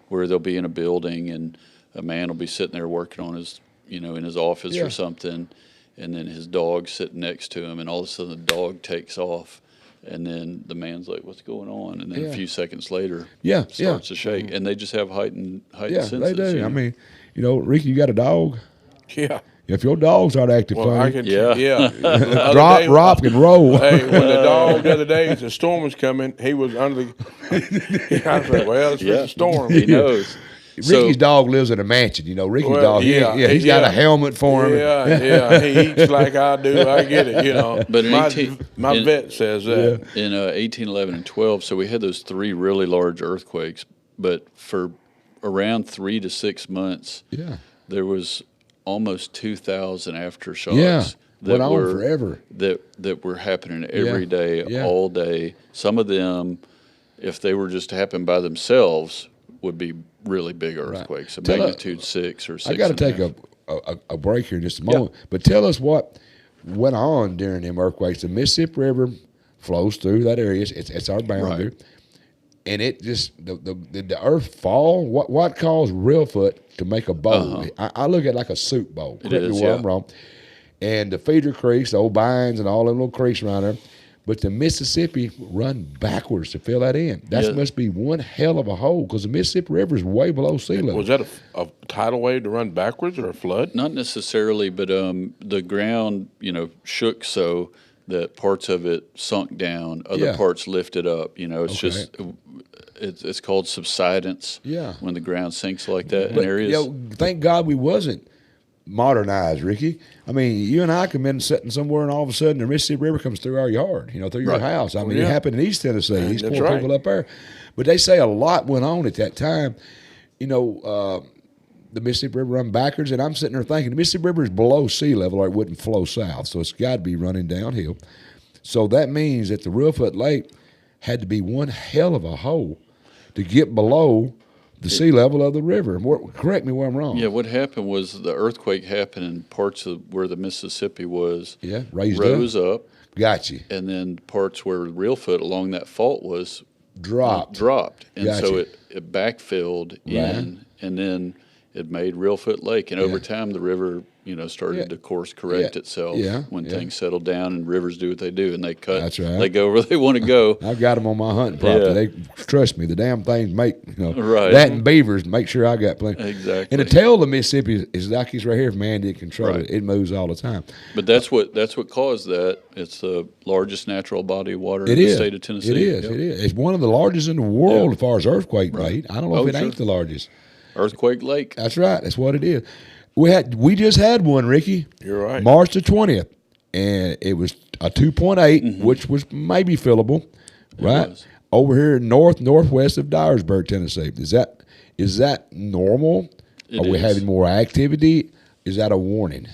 Speaker 4: where they'll be in a building and a man will be sitting there working on his, in his office or something, and then his dog's sitting next to him, and all of a sudden the dog takes off. And then the man's like, "What's going on?" And then a few seconds later, starts to shake, and they just have heightened senses.
Speaker 1: They do. I mean, Ricky, you got a dog?
Speaker 3: Yeah.
Speaker 1: If your dogs aren't acting funny,
Speaker 3: rock
Speaker 1: and roll.
Speaker 3: Hey, when the dog the other day, the storm was coming, he was under the. I was like, "Well, it's just a storm."
Speaker 4: He knows.
Speaker 1: Ricky's dog lives in a mansion. Ricky's dog. He's got a helmet for him.
Speaker 3: Yeah. He eats like I do. I get it.
Speaker 4: But
Speaker 3: my vet says that
Speaker 4: in 1811 and 12. So we had those 3 really large earthquakes. But for around 3 to 6 months, there was almost 2,000 aftershocks.
Speaker 1: Went on forever.
Speaker 4: That were happening every day, all day. Some of them, if they were just to happen by themselves, would be really big earthquakes, a magnitude 6 or 6.
Speaker 1: I got to take a break here in just a moment, but tell us what went on during them earthquakes. The Mississippi River flows through that area. It's our boundary, and it just the earth fall. What caused Reelfoot to make a bowl? I look at it like a soup bowl.
Speaker 4: It is,
Speaker 1: I'm wrong. And the feeder creeks, the old Bines, and all them little creeks around there. But the Mississippi run backwards to fill that in. That must be one hell of a hole because the Mississippi River is way below sea level.
Speaker 3: Was that a tidal wave to run backwards or a flood?
Speaker 4: Not necessarily, but the ground, shook so that parts of it sunk down, other parts lifted up. It's just it's called subsidence.
Speaker 1: Yeah.
Speaker 4: When the ground sinks like that in areas.
Speaker 1: Thank God we wasn't modernized, Ricky. I mean, you and I could have been sitting somewhere, and all of a sudden the Mississippi River comes through our yard, through your house. I mean, it happened in East Tennessee. These poor people up there. But they say a lot went on at that time. The Mississippi River run backwards, and I'm sitting there thinking the Mississippi River is below sea level or it wouldn't flow south, so it's got to be running downhill. So that means that the Reelfoot Lake had to be one hell of a hole to get below the sea level of the river. Correct me where I'm wrong.
Speaker 4: Yeah, what happened was the earthquake happened in parts of where the Mississippi was.
Speaker 1: Yeah,
Speaker 4: rose up.
Speaker 1: Got you.
Speaker 4: And then parts where Reelfoot along that fault was
Speaker 1: dropped.
Speaker 4: And so it backfilled in, and then it made Reelfoot Lake. And over time, the river, started to course correct itself when things settle down and rivers do what they do, and they cut.
Speaker 1: That's right.
Speaker 4: They go where they want to go.
Speaker 1: I've got them on my hunting property. They trust me. The damn things make
Speaker 4: right.
Speaker 1: that and beavers make sure I got plenty.
Speaker 4: Exactly.
Speaker 1: And the tail of the Mississippi is like it's right here. If man didn't control it, it moves all the time.
Speaker 4: But that's what caused that. It's the largest natural body of water in the state of Tennessee.
Speaker 1: It is. It is. It's one of the largest in the world as far as earthquake rate. I don't know if it ain't the largest.
Speaker 4: Earthquake Lake.
Speaker 1: That's right. That's what it is. We just had one, Ricky.
Speaker 3: You're right.
Speaker 1: March the 20th, and it was a 2.8, which was maybe fillable, right? Over here northwest of Dyersburg, Tennessee. Is that normal? Are we having more activity? Is that a warning?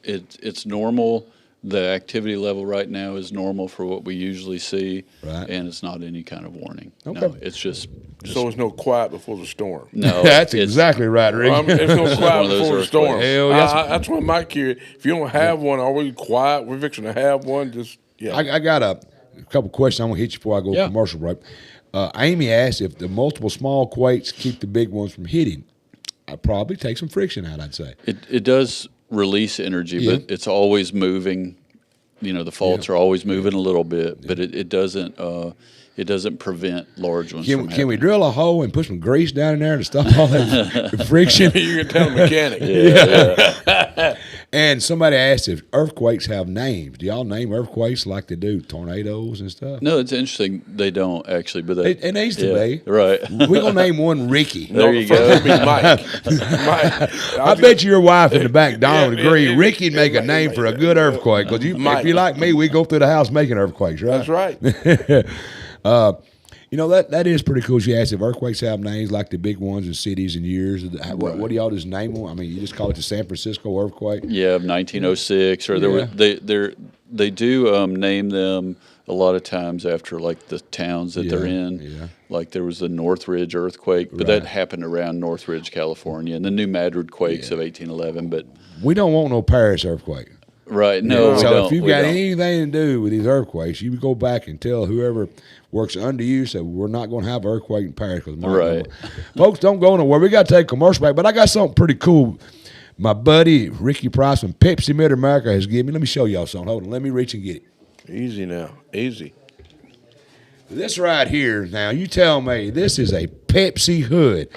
Speaker 4: It's normal. The activity level right now is normal for what we usually see, and it's not any kind of warning.
Speaker 1: Okay.
Speaker 4: No, it's just
Speaker 3: so it's no quiet before the storm.
Speaker 4: No,
Speaker 1: that's exactly right, Rick.
Speaker 3: It's no quiet before the storm.
Speaker 1: Hell,
Speaker 3: that's what my curious. If you don't have one, are we quiet? We're fixing to have one.
Speaker 1: I got a couple questions I'm gonna hit you before I go commercial break. Amy asked if the multiple small quakes keep the big ones from hitting. I'd probably take some friction out. I'd say
Speaker 4: it does release energy, but it's always moving. The faults are always moving a little bit, but it doesn't prevent large ones from happening.
Speaker 1: Can we drill a hole and put some grease down in there to stop all that friction?
Speaker 3: You can tell the mechanic.
Speaker 1: And somebody asked if earthquakes have names. Do y'all name earthquakes like they do tornadoes and stuff?
Speaker 4: No, it's interesting. They don't actually, but
Speaker 1: it needs to be.
Speaker 4: Right.
Speaker 1: We're gonna name one Ricky.
Speaker 4: There you go.
Speaker 3: Be Mike.
Speaker 1: I bet your wife in the back, Don, would agree. Ricky'd make a name for a good earthquake. Because if you like me, we go through the house making earthquakes, right?
Speaker 3: That's right.
Speaker 1: That is pretty cool. She asked if earthquakes have names like the big ones in cities and years. What do y'all just name them? I mean, you just call it the San Francisco earthquake?
Speaker 4: Yeah, 1906. Or they do name them a lot of times after like the towns that they're in.
Speaker 1: Yeah.
Speaker 4: Like there was the Northridge earthquake, but that happened around Northridge, California, and the New Madrid quakes of 1811. But
Speaker 1: we don't want no Paris earthquake.
Speaker 4: Right. No, we
Speaker 1: so
Speaker 4: don't.
Speaker 1: If you've got anything to do with these earthquakes, you go back and tell whoever works under you, so we're not going to have an earthquake in Paris. Folks, don't go nowhere. We got to take a commercial break, but I got something pretty cool. My buddy Ricky Price from Pepsi Mid-America has given me. Let me show y'all something. Hold on. Let me reach and get it.
Speaker 3: Easy now. Easy.
Speaker 1: This right here, now, you tell me, this is a Pepsi hood.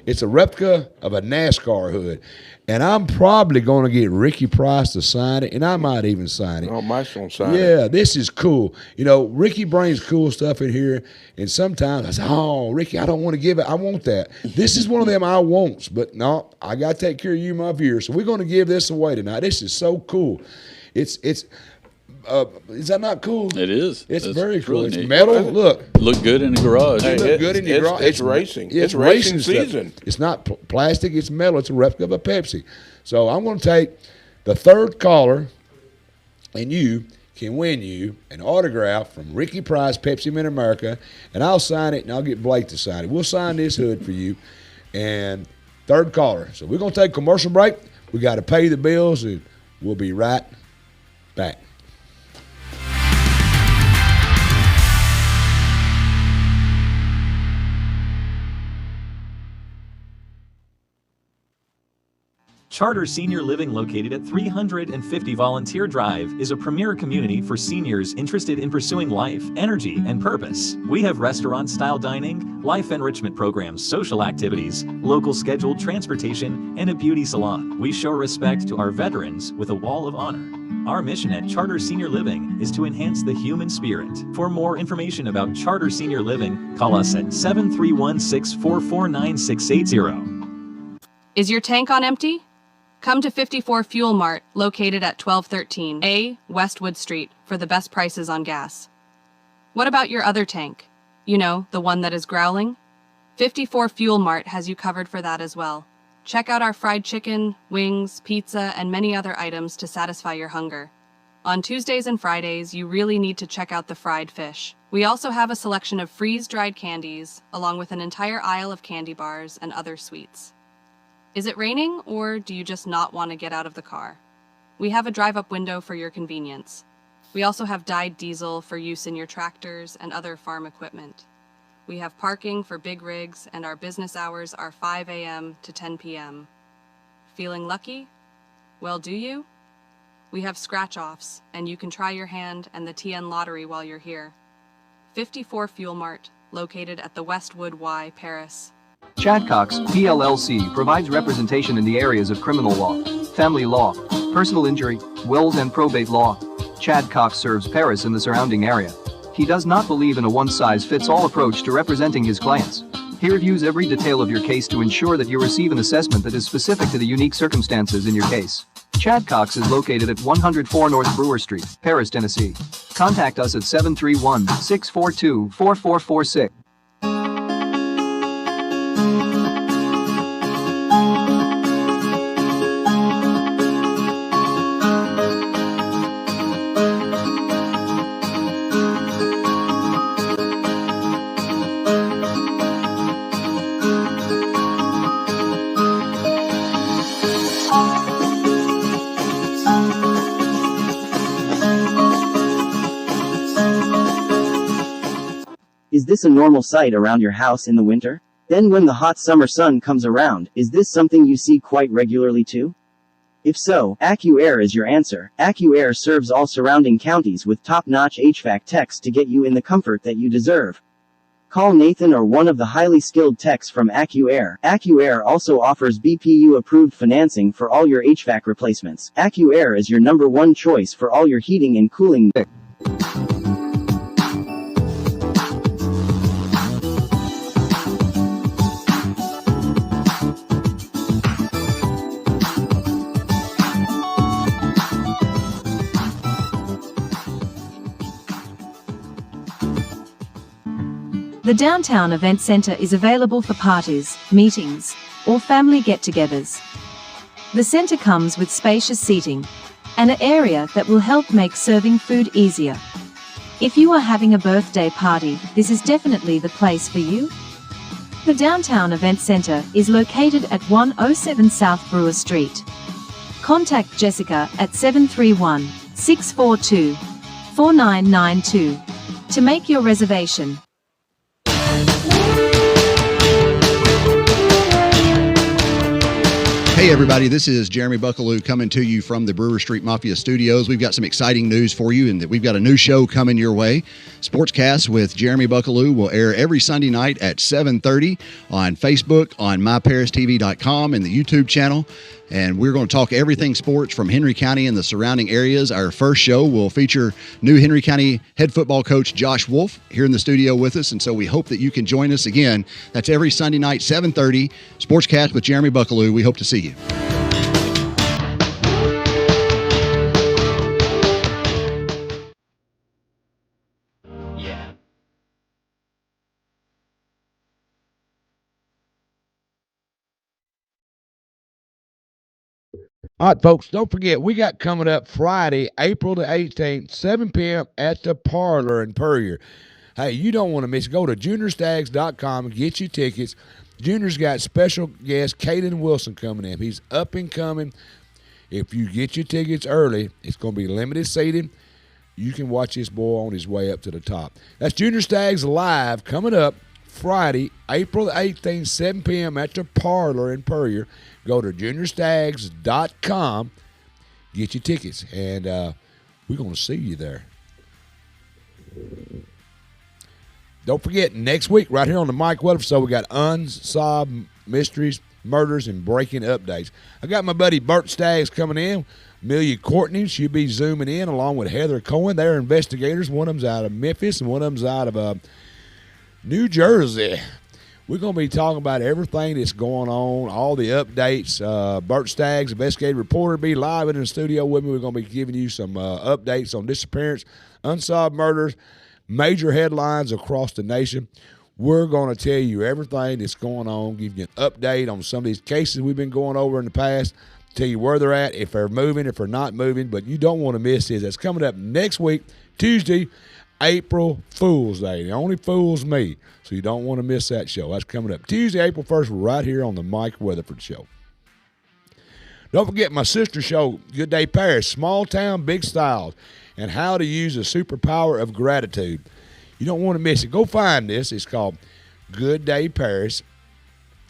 Speaker 1: It's a replica of a NASCAR hood. And I'm probably going to get Ricky Price to sign it, and I might even sign it.
Speaker 3: Oh, Mike's going to sign it.
Speaker 1: Yeah, this is cool. Ricky brings cool stuff in here, and sometimes I say, oh, Ricky, I don't want to give it. I want that. This is one of them I wants, but no, I got to take care of you, my viewers. So we're going to give this away tonight. This is so cool. Is that not cool?
Speaker 4: It is.
Speaker 1: It's very cool.
Speaker 4: Really
Speaker 1: it's
Speaker 4: neat.
Speaker 1: metal. Look
Speaker 4: good in the garage.
Speaker 3: Hey,
Speaker 1: look good in the garage.
Speaker 3: It's racing.
Speaker 1: It's
Speaker 3: racing
Speaker 1: stuff.
Speaker 3: season.
Speaker 1: It's not plastic. It's metal. It's a replica of a Pepsi. So I'm going to take the third caller, and you can win you an autograph from Ricky Price, Pepsi Mid-America, and I'll sign it, and I'll get Blake to sign it. We'll sign this hood for you. And third caller. So we're going to take a commercial break. We got to pay the bills, and we'll be right back.
Speaker 5: Charter Senior Living, located at 350 Volunteer Drive, is a premier community for seniors interested in pursuing life, energy, and purpose. We have restaurant-style dining, life enrichment programs, social activities, local scheduled transportation, and a beauty salon. We show respect to our veterans with a wall of honor. Our mission at Charter Senior Living is to enhance the human spirit. For more information about Charter Senior Living, call us at 731-644-9680.
Speaker 6: Is your tank on empty? Come to 54 Fuel Mart, located at 1213 A Westwood Street, for the best prices on gas. What about your other tank? The one that is growling? 54 Fuel Mart has you covered for that as well. Check out our fried chicken, wings, pizza, and many other items to satisfy your hunger. On Tuesdays and Fridays, you really need to check out the fried fish. We also have a selection of freeze-dried candies, along with an entire aisle of candy bars and other sweets. Is it raining, or do you just not want to get out of the car? We have a drive-up window for your convenience. We also have dyed diesel for use in your tractors and other farm equipment. We have parking for big rigs, and our business hours are 5 a.m. to 10 p.m. Feeling lucky? Well, do you? We have scratch-offs, and you can try your hand and the TN lottery while you're here. 54 Fuel Mart, located at the Westwood Y, Paris.
Speaker 7: Chad Cox, PLLC, provides representation in the areas of criminal law, family law, personal injury, wills and probate law. Chad Cox serves Paris and the surrounding area. He does not believe in a one-size-fits-all approach to representing his clients. He reviews every detail of your case to ensure that you receive an assessment that is specific to the unique circumstances in your case. Chad Cox is located at 104 North Brewer Street, Paris, Tennessee. Contact us at 731-642-4446.
Speaker 8: Is this a normal sight around your house in the winter? Then when the hot summer sun comes around, is this something you see quite regularly too? If so, AccuAir is your answer. AccuAir serves all surrounding counties with top-notch HVAC techs to get you in the comfort that you deserve. Call Nathan or one of the highly skilled techs from AccuAir. AccuAir also offers BPU-approved financing for all your HVAC replacements. AccuAir is your #1 choice for all your heating and cooling.
Speaker 9: The Downtown Event Center is available for parties, meetings, or family get-togethers. The center comes with spacious seating and an area that will help make serving food easier. If you are having a birthday party, this is definitely the place for you. The Downtown Event Center is located at 107 South Brewer Street. Contact Jessica at 731-642-4992 to make your reservation.
Speaker 10: Hey everybody, this is Jeremy Buckaloo coming to you from the Brewer Street Mafia Studios. We've got some exciting news for you, and that we've got a new show coming your way. Sportscast with Jeremy Buckaloo will air every Sunday night at 7:30 on Facebook, on myparistv.com, and the YouTube channel. And we're going to talk everything sports from Henry County and the surrounding areas. Our first show will feature new Henry County head football coach Josh Wolf here in the studio with us. And so we hope that you can join us again. That's every Sunday night, 7:30, Sportscast with Jeremy Buckaloo. We hope to see you.
Speaker 1: All right, folks, don't forget, we got coming up Friday, April the 18th, 7 p.m. at the Parlor in Puryear. Hey, you don't want to miss it. Go to juniorstags.com and get your tickets. Junior's got special guest Caden Wilson coming in. He's up and coming. If you get your tickets early, it's going to be limited seating. You can watch this boy on his way up to the top. That's Junior Stags Live coming up Friday, April the 18th, 7 p.m. at the Parlor in Puryear. Go to juniorstags.com, get your tickets, and we're going to see you there. Don't forget, next week, right here on the Mike Weatherford Show, we got unsolved mysteries, murders, and breaking updates. I got my buddy Bert Staggs coming in. Amelia Courtney, she'll be zooming in along with Heather Cohen. They're investigators. One of them's out of Memphis, and one of them's out of New Jersey. We're going to be talking about everything that's going on, all the updates. Bert Staggs, investigative reporter, will be live in the studio with me. We're going to be giving you some updates on disappearance, unsolved murders, major headlines across the nation. We're going to tell you everything that's going on, give you an update on some of these cases we've been going over in the past, tell you where they're at, if they're moving, if they're not moving. But you don't want to miss this. That's coming up next week, Tuesday, April Fool's Day. It only fools me, so you don't want to miss that show. That's coming up Tuesday, April 1st, right here on the Mike Weatherford Show. Don't forget my sister show, Good Day Paris, Small Town, Big Styles, and how to use the superpower of gratitude. You don't want to miss it. Go find this. It's called Good Day Paris.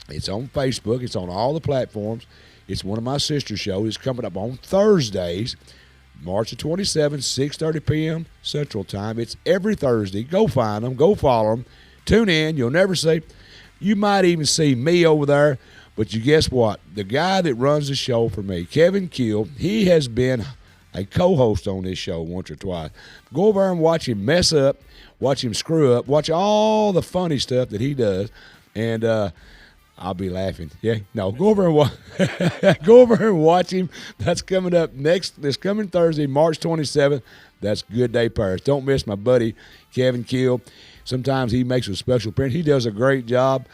Speaker 1: It's on Facebook. It's on all the platforms. It's one of my sister shows. It's coming up on Thursdays, March the 27th, 6:30 p.m. Central Time. It's every Thursday. Go find them. Go follow them. Tune in. You'll never see. You might even see me over there. But you guess what? The guy that runs the show for me, Kevin Keel, he has been a co-host on this show once or twice. Go over and watch him mess up, watch him screw up, watch all the funny stuff that he does, and I'll be laughing. Yeah, no, go over and watch him. That's coming up this coming Thursday, March 27th. That's Good Day Paris. Don't miss my buddy Kevin Keel. Sometimes he makes a special appearance. He does a great job.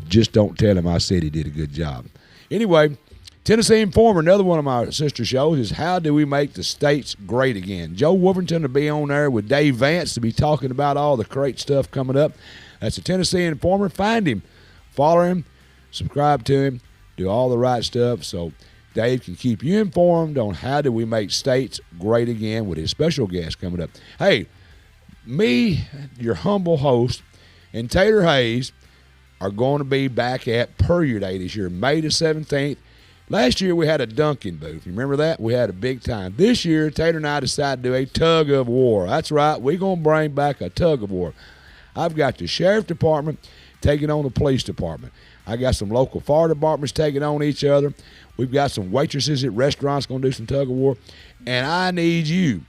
Speaker 1: Just don't tell him I said he did a good job. Anyway, Tennessee Informer, another one of my sister shows, is How Do We Make the States Great Again? Joe Wolverton will be on there with Dave Vance to be talking about all the great stuff coming up. That's the Tennessee Informer. Find him, follow him, subscribe to him, do all the right stuff so Dave can keep you informed on how do we make states great again with his special guest coming up. Hey, me, your humble host, and Taylor Hayes are going to be back at Puryear Day this year, May the 17th. Last year we had a Dunkin' booth. You remember that? We had a big time. This year, Taylor and I decided to do a tug of war. That's right. We're going to bring back a tug of war. I've got the sheriff department taking on the police department. I got some local fire departments taking on each other. We've got some waitresses at restaurants going to do some tug of war. And I need you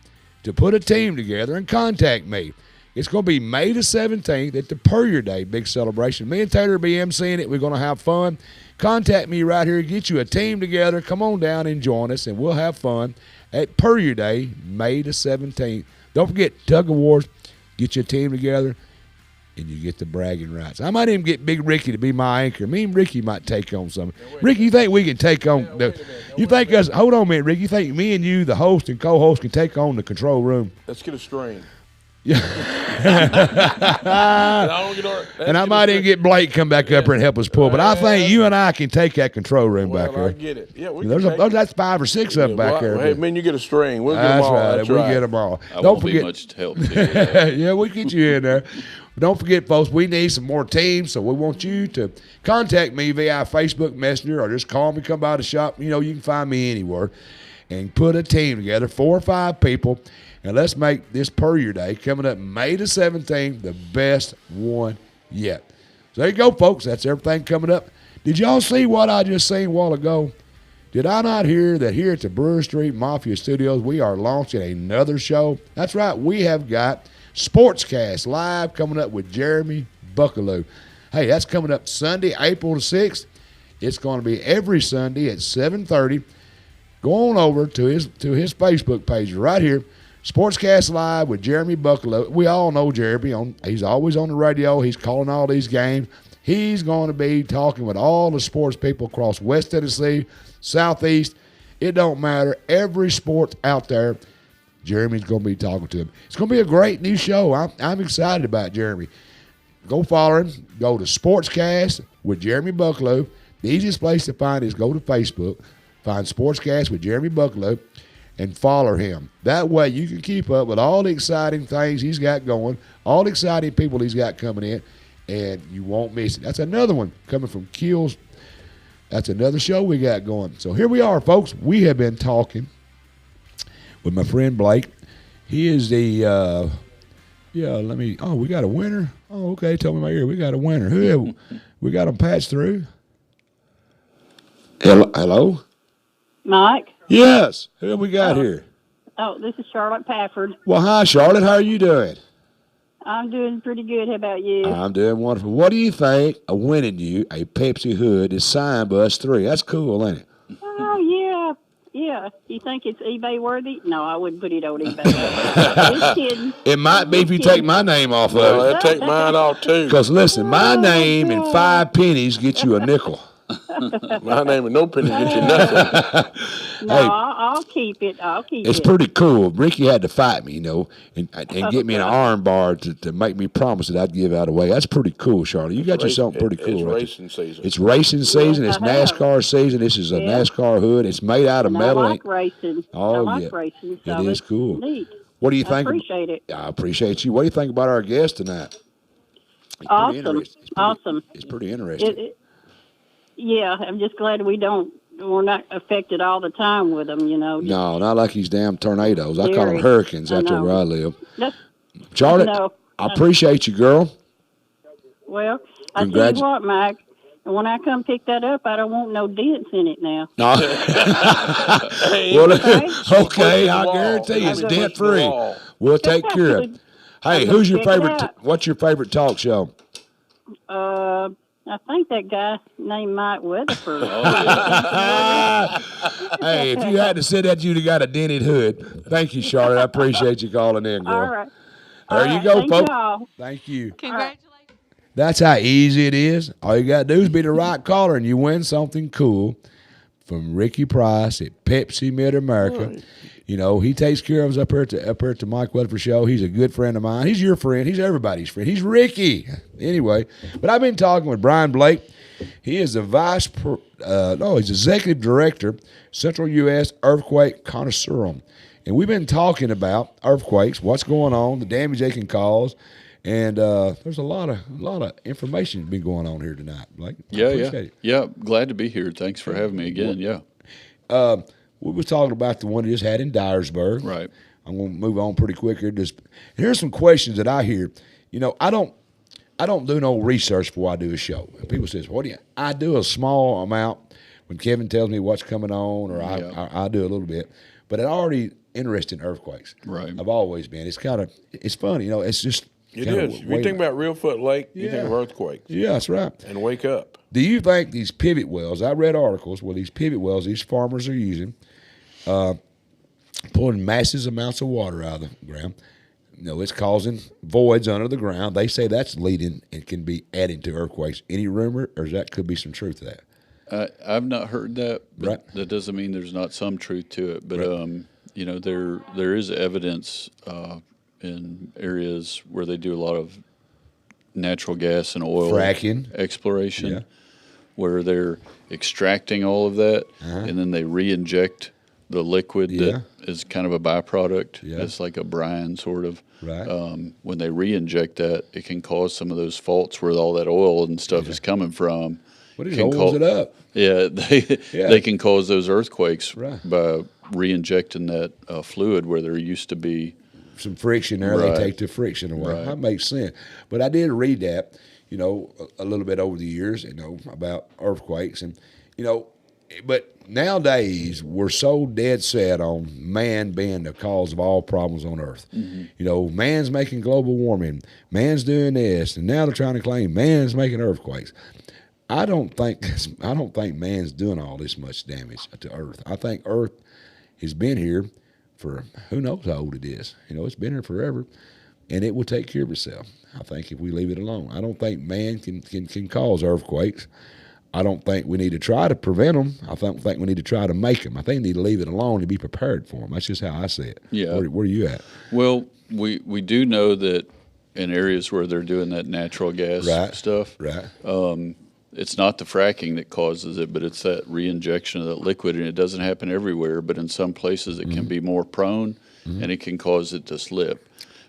Speaker 1: to put a team together and contact me. It's going to be May the 17th at the Puryear Day big celebration. Me and Taylor will be emceeing it. We're going to have fun. Contact me right here. Get you a team together. Come on down and join us, and we'll have fun at Puryear Day, May the 17th. Don't forget, tug of wars. Get your team together, and you get the bragging rights. I might even get Big Ricky to be my anchor. Me and Ricky might take on something. Ricky, you think we can take on you think us? Hold on a minute, Ricky. You think me and you, the host and co-host, can take on the control room?
Speaker 3: Let's get a string.
Speaker 1: Yeah. And I might even get Blake come back up here and help us pull. But I think you and I can take that control room back there.
Speaker 3: I get it. Yeah, we can
Speaker 1: that's 5 or 6 of them back there.
Speaker 3: Hey, man, you get a string. We'll get them all.
Speaker 1: That's right. We'll get them all.
Speaker 4: I won't be much to help too.
Speaker 1: Yeah, we'll get you in there. Don't forget, folks, we need some more teams, so we want you to contact me via Facebook Messenger or just call me, come by the shop. You know, you can find me anywhere. And put a team together, 4 or 5 people, and let's make this Puryear Day coming up May the 17th the best one yet. So there you go, folks. That's everything coming up. Did y'all see what I just seen a while ago? Did I not hear that here at the Brewer Street Mafia Studios we are launching another show? That's right. We have got Sportscast Live coming up with Jeremy Buckaloo. Hey, that's coming up Sunday, April the 6th. It's going to be every Sunday at 7:30. Go on over to his Facebook page right here, Sportscast Live with Jeremy Buckaloo. We all know Jeremy. He's always on the radio. He's calling all these games. He's going to be talking with all the sports people across West Tennessee, Southeast. It don't matter. Every sport out there, Jeremy's going to be talking to him. It's going to be a great new show. I'm excited about Jeremy. Go follow him. Go to Sportscast with Jeremy Buckaloo. The easiest place to find is go to Facebook. Find Sportscast with Jeremy Buckaloo and follow him. That way you can keep up with all the exciting things he's got going, all the exciting people he's got coming in, and you won't miss it. That's another one coming from Keels. That's another show we got going. So here we are, folks. We have been talking with my friend Blake. He is the, we got a winner. Oh, okay, tell me in my ear. We got a winner. We got them patched through. Hello?
Speaker 11: Mike?
Speaker 1: Yes. Who have we got here?
Speaker 11: Oh, this is Charlotte Pafford.
Speaker 1: Well, hi, Charlotte. How are you doing?
Speaker 11: I'm doing pretty good. How about you?
Speaker 1: I'm doing wonderful. What do you think of winning you a Pepsi Hood is signed by us 3? That's cool, ain't it?
Speaker 11: Oh, yeah. Yeah. You think it's eBay worthy? No, I wouldn't put it on eBay. Just kidding.
Speaker 1: It might be if you take my name off of it.
Speaker 3: They'll take mine off, too.
Speaker 1: Because, listen, my name and 5 pennies get you a nickel.
Speaker 3: My name is no penny get you nothing.
Speaker 11: No,
Speaker 1: Hey.
Speaker 11: I'll keep it. I'll keep
Speaker 1: It's
Speaker 11: it.
Speaker 1: pretty cool. Ricky had to fight me, and get me an arm bar to make me promise that I'd give out away. That's pretty cool, Charlotte. You got you something pretty cool.
Speaker 3: It's
Speaker 1: right
Speaker 3: racing season.
Speaker 1: It's racing season. It's
Speaker 11: I have.
Speaker 1: NASCAR season. This is a
Speaker 11: Yeah.
Speaker 1: NASCAR hood. It's made out of
Speaker 11: And
Speaker 1: metal.
Speaker 11: I like racing.
Speaker 1: Oh,
Speaker 11: I like
Speaker 1: yeah.
Speaker 11: racing. So
Speaker 1: It is
Speaker 11: it's
Speaker 1: cool.
Speaker 11: Neat.
Speaker 1: What do you
Speaker 11: I
Speaker 1: think?
Speaker 11: appreciate it.
Speaker 1: I appreciate you. What do you think about our guest tonight? He's pretty
Speaker 11: Awesome.
Speaker 1: interesting.
Speaker 11: Awesome.
Speaker 1: It's pretty interesting.
Speaker 11: Yeah, I'm just glad we're not affected all the time with them, just-
Speaker 1: No, not like these damn tornadoes. I call them
Speaker 11: Scary.
Speaker 1: hurricanes
Speaker 11: I
Speaker 1: out there
Speaker 11: know.
Speaker 1: where I live.
Speaker 11: That's-
Speaker 1: Charlotte,
Speaker 11: No.
Speaker 1: I appreciate you, girl.
Speaker 11: Well, I tell you what, Mike, when I come pick that up, I don't want no dents in it now.
Speaker 1: No. Well, okay, I guarantee you it's
Speaker 11: I'll
Speaker 1: dent free. We'll take care of it. Hey,
Speaker 11: I'll
Speaker 1: who's your
Speaker 11: check it
Speaker 1: favorite?
Speaker 11: out.
Speaker 1: What's your favorite talk show?
Speaker 11: I think that guy named Mike Weatherford.
Speaker 1: Hey, if you had to say that, you'd have got a dented hood. Thank you, Charlotte. I appreciate you calling in, girl.
Speaker 11: All right.
Speaker 1: There you go,
Speaker 11: Thank
Speaker 1: folks.
Speaker 11: y'all.
Speaker 1: Thank you.
Speaker 6: Congratulations.
Speaker 1: That's how easy it is. All you got to do is be the right caller, and you win something cool from Ricky Price at Pepsi Mid-America.
Speaker 3: Right.
Speaker 1: He takes care of us up here at the Mike Weatherford Show. He's a good friend of mine. He's your friend. He's everybody's friend. He's Ricky. Anyway, but I've been talking with Brian Blake. He is the he's executive director, Central U.S. Earthquake Consortium. And we've been talking about earthquakes, what's going on, the damage they can cause, and there's a lot of information been going on here tonight, Blake. I appreciate it.
Speaker 4: Yeah, glad to be here. Thanks for having me again. Yeah.
Speaker 1: We were talking about the one that just had in Dyersburg.
Speaker 4: Right.
Speaker 1: I'm going to move on pretty quick here. Here's some questions that I hear. I don't do no research before I do a show. And people says, "What do you?" I do a small amount when Kevin tells me what's coming on, or I do a little bit. But I'm already interested in earthquakes.
Speaker 4: Right.
Speaker 1: I've always been. It's fun. It's just.
Speaker 3: It is. If you think about Real Foot Lake, you think of earthquakes.
Speaker 1: Yeah, that's right.
Speaker 3: And wake up.
Speaker 1: Do you think these pivot wells? I read articles where these pivot wells these farmers are using, pulling massive amounts of water out of the ground. It's causing voids under the ground. They say that's leading and can be adding to earthquakes. Any rumor, or that could be some truth to that?
Speaker 4: I've not heard that, but
Speaker 1: Right.
Speaker 4: that doesn't mean there's not some truth to it. But
Speaker 1: Right.
Speaker 4: there is evidence in areas where they do a lot of natural gas and oil
Speaker 1: Fracking.
Speaker 4: exploration,
Speaker 1: Yeah.
Speaker 4: where they're extracting all of that and then they re-inject the liquid that is kind of a byproduct.
Speaker 1: Yeah.
Speaker 4: It's like a brine sort of.
Speaker 1: Right.
Speaker 4: When they re-inject that, it can cause some of those faults where all that oil and stuff is coming from.
Speaker 1: What is
Speaker 4: can
Speaker 1: holds it up?
Speaker 4: Yeah, they can cause those earthquakes
Speaker 1: Right.
Speaker 4: by re-injecting that fluid where there used to be
Speaker 1: Some friction there.
Speaker 4: Right.
Speaker 1: They take the friction away.
Speaker 4: Right.
Speaker 1: That makes sense. But I did read that, a little bit over the years, about earthquakes. And, but nowadays we're so dead set on man being the cause of all problems on Earth. Mm-hmm. Man's making global warming. Man's doing this. And now they're trying to claim man's making earthquakes. I don't think man's doing all this much damage to Earth. I think Earth has been here for who knows how old it is. It's been here forever, and it will take care of itself. I think if we leave it alone. I don't think man can cause earthquakes. I don't think we need to try to prevent them. I don't think we need to try to make them. I think we need to leave it alone and be prepared for them. That's just how I see it.
Speaker 4: Yeah.
Speaker 1: Where are you at?
Speaker 4: Well, we do know that in areas where they're doing that natural gas stuff,
Speaker 1: Right.
Speaker 4: it's not the fracking that causes it, but it's that re-injection of that liquid, and it doesn't happen everywhere, but in some places it can be more prone, and it can cause it to slip.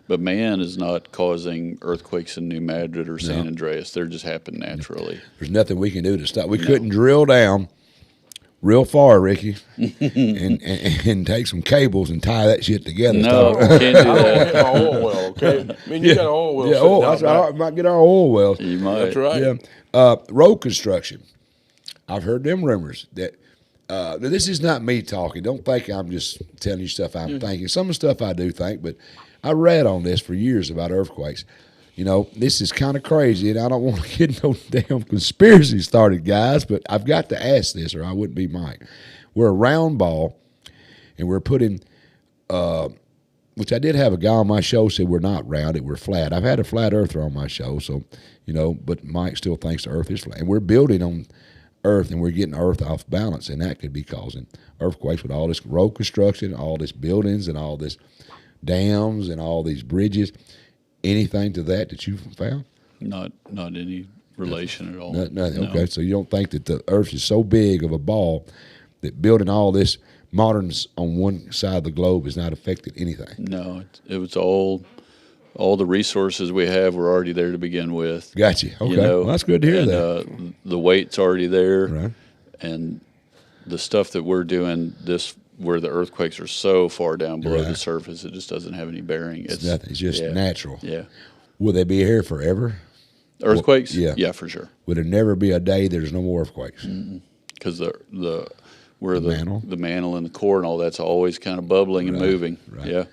Speaker 4: But man is not causing earthquakes in New Madrid or San Andreas. They're just happen naturally.
Speaker 1: There's nothing we can do to stop. We couldn't drill down real far, Ricky, and take some cables and tie that shit together.
Speaker 4: No,
Speaker 1: Stop.
Speaker 4: can't do
Speaker 3: I don't
Speaker 4: that.
Speaker 3: hit my oil well, okay? I mean, you got an oil well.
Speaker 1: Yeah,
Speaker 3: sitting
Speaker 1: that's
Speaker 3: down
Speaker 1: right. I might get our oil wells.
Speaker 4: You might.
Speaker 3: That's right.
Speaker 1: Yeah. Road construction. I've heard them rumors that now this is not me talking. Don't think I'm just telling you stuff I'm thinking. Some of the stuff I do think, but I read on this for years about earthquakes. This is kind of crazy, and I don't want to get no damn conspiracy started, guys, but I've got to ask this or I wouldn't be Mike. We're a round ball, and we're putting which I did have a guy on my show said we're not rounded, we're flat. I've had a flat earther on my show, so, but Mike still thinks the earth is flat. And we're building on Earth, and we're getting Earth off balance, and that could be causing earthquakes with all this road construction, all this buildings, and all this dams, and all these bridges. Anything to that you found?
Speaker 4: Not any relation at all.
Speaker 1: Nothing.
Speaker 4: No.
Speaker 1: Okay, so you don't think that the Earth is so big of a ball that building all this moderns on one side of the globe has not affected anything?
Speaker 4: No, it was all the resources we have were already there to begin with.
Speaker 1: Gotcha. Okay,
Speaker 4: You know,
Speaker 1: well, that's good to hear
Speaker 4: and,
Speaker 1: that.
Speaker 4: The weight's already there,
Speaker 1: Right.
Speaker 4: and the stuff that we're doing, where the earthquakes are so far down below
Speaker 1: Right.
Speaker 4: the surface, it just doesn't have any bearing.
Speaker 1: It's nothing. It's just natural.
Speaker 4: Yeah.
Speaker 1: Will they be here forever?
Speaker 4: Earthquakes?
Speaker 1: Yeah.
Speaker 4: Yeah, for sure.
Speaker 1: Will there never be a day there's no more earthquakes?
Speaker 4: Because the
Speaker 1: mantle?
Speaker 4: the mantle and the core and all that's always kind of bubbling and moving.
Speaker 1: right.
Speaker 4: Yeah.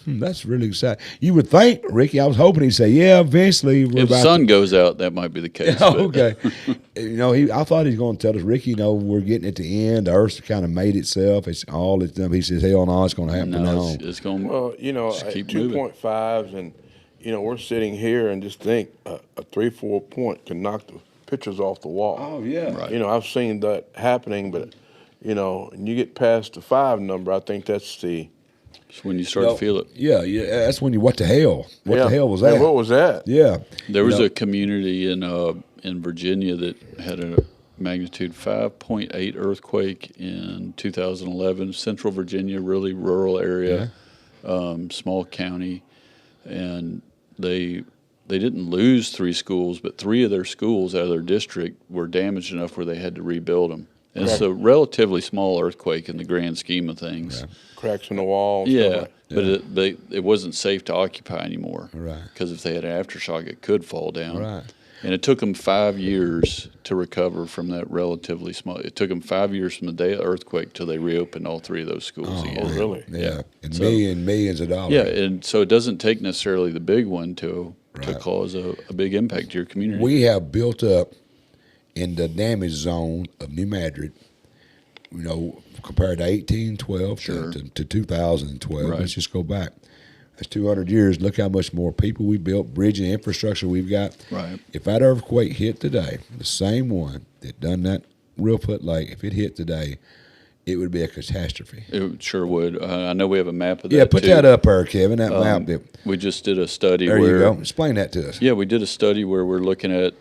Speaker 1: That's really exciting. You would think, Ricky, I was hoping he'd say, yeah, eventually we're
Speaker 4: If the
Speaker 1: about
Speaker 4: sun goes out, that might be the case.
Speaker 1: Oh,
Speaker 4: but-
Speaker 1: okay. I thought he was going to tell us, Ricky, we're getting at the end. The Earth's kind of made itself. It's all it's done. He says, hell no, it's going to happen now.
Speaker 4: No, it's going to
Speaker 3: Well,
Speaker 4: just keep
Speaker 3: at
Speaker 4: moving.
Speaker 3: 2.5s, and we're sitting here and just think a 3-4 point can knock the pictures off the wall.
Speaker 1: Oh, yeah.
Speaker 4: Right.
Speaker 3: I've seen that happening, but and you get past the 5 number, I think that's the
Speaker 4: It's when you start to feel it.
Speaker 1: Yeah, that's when you, what the hell? What the hell was that?
Speaker 3: Yeah, what was that?
Speaker 1: Yeah.
Speaker 4: There was a community in Virginia that had a magnitude 5.8 earthquake in 2011. Central Virginia, really rural area, small county, and they didn't lose 3 schools, but 3 of their schools out of their district were damaged enough where they had to rebuild them. And it's a relatively small earthquake in the grand scheme of things.
Speaker 1: Yeah.
Speaker 3: Cracks in the wall. and
Speaker 4: Yeah,
Speaker 3: stuff
Speaker 4: but it wasn't safe to occupy anymore.
Speaker 1: Right.
Speaker 4: Because if they had an aftershock, it could fall down.
Speaker 1: Right.
Speaker 4: And it took them 5 years to recover from that relatively small. It took them 5 years from the day of the earthquake till they reopened all 3 of those schools again.
Speaker 3: Oh, really?
Speaker 1: Yeah. And
Speaker 4: So-
Speaker 1: millions of dollars.
Speaker 4: Yeah, and so it doesn't take necessarily the big one to
Speaker 1: Right.
Speaker 4: cause a big impact to your community.
Speaker 1: We have built up in the damage zone of New Madrid, compared to 1812 to 2012.
Speaker 4: Right.
Speaker 1: Let's just go back. That's 200 years. Look how much more people we built, bridge and infrastructure we've got.
Speaker 4: Right.
Speaker 1: If that earthquake hit today, the same one that done that Reelfoot Lake, if it hit today, it would be a catastrophe.
Speaker 4: It sure would. I know we have a map of that.
Speaker 1: Yeah, put
Speaker 4: too.
Speaker 1: that up there, Kevin, that map.
Speaker 4: We just did a study
Speaker 1: There
Speaker 4: where
Speaker 1: you go. Explain that to us.
Speaker 4: Yeah, we did a study where we're looking at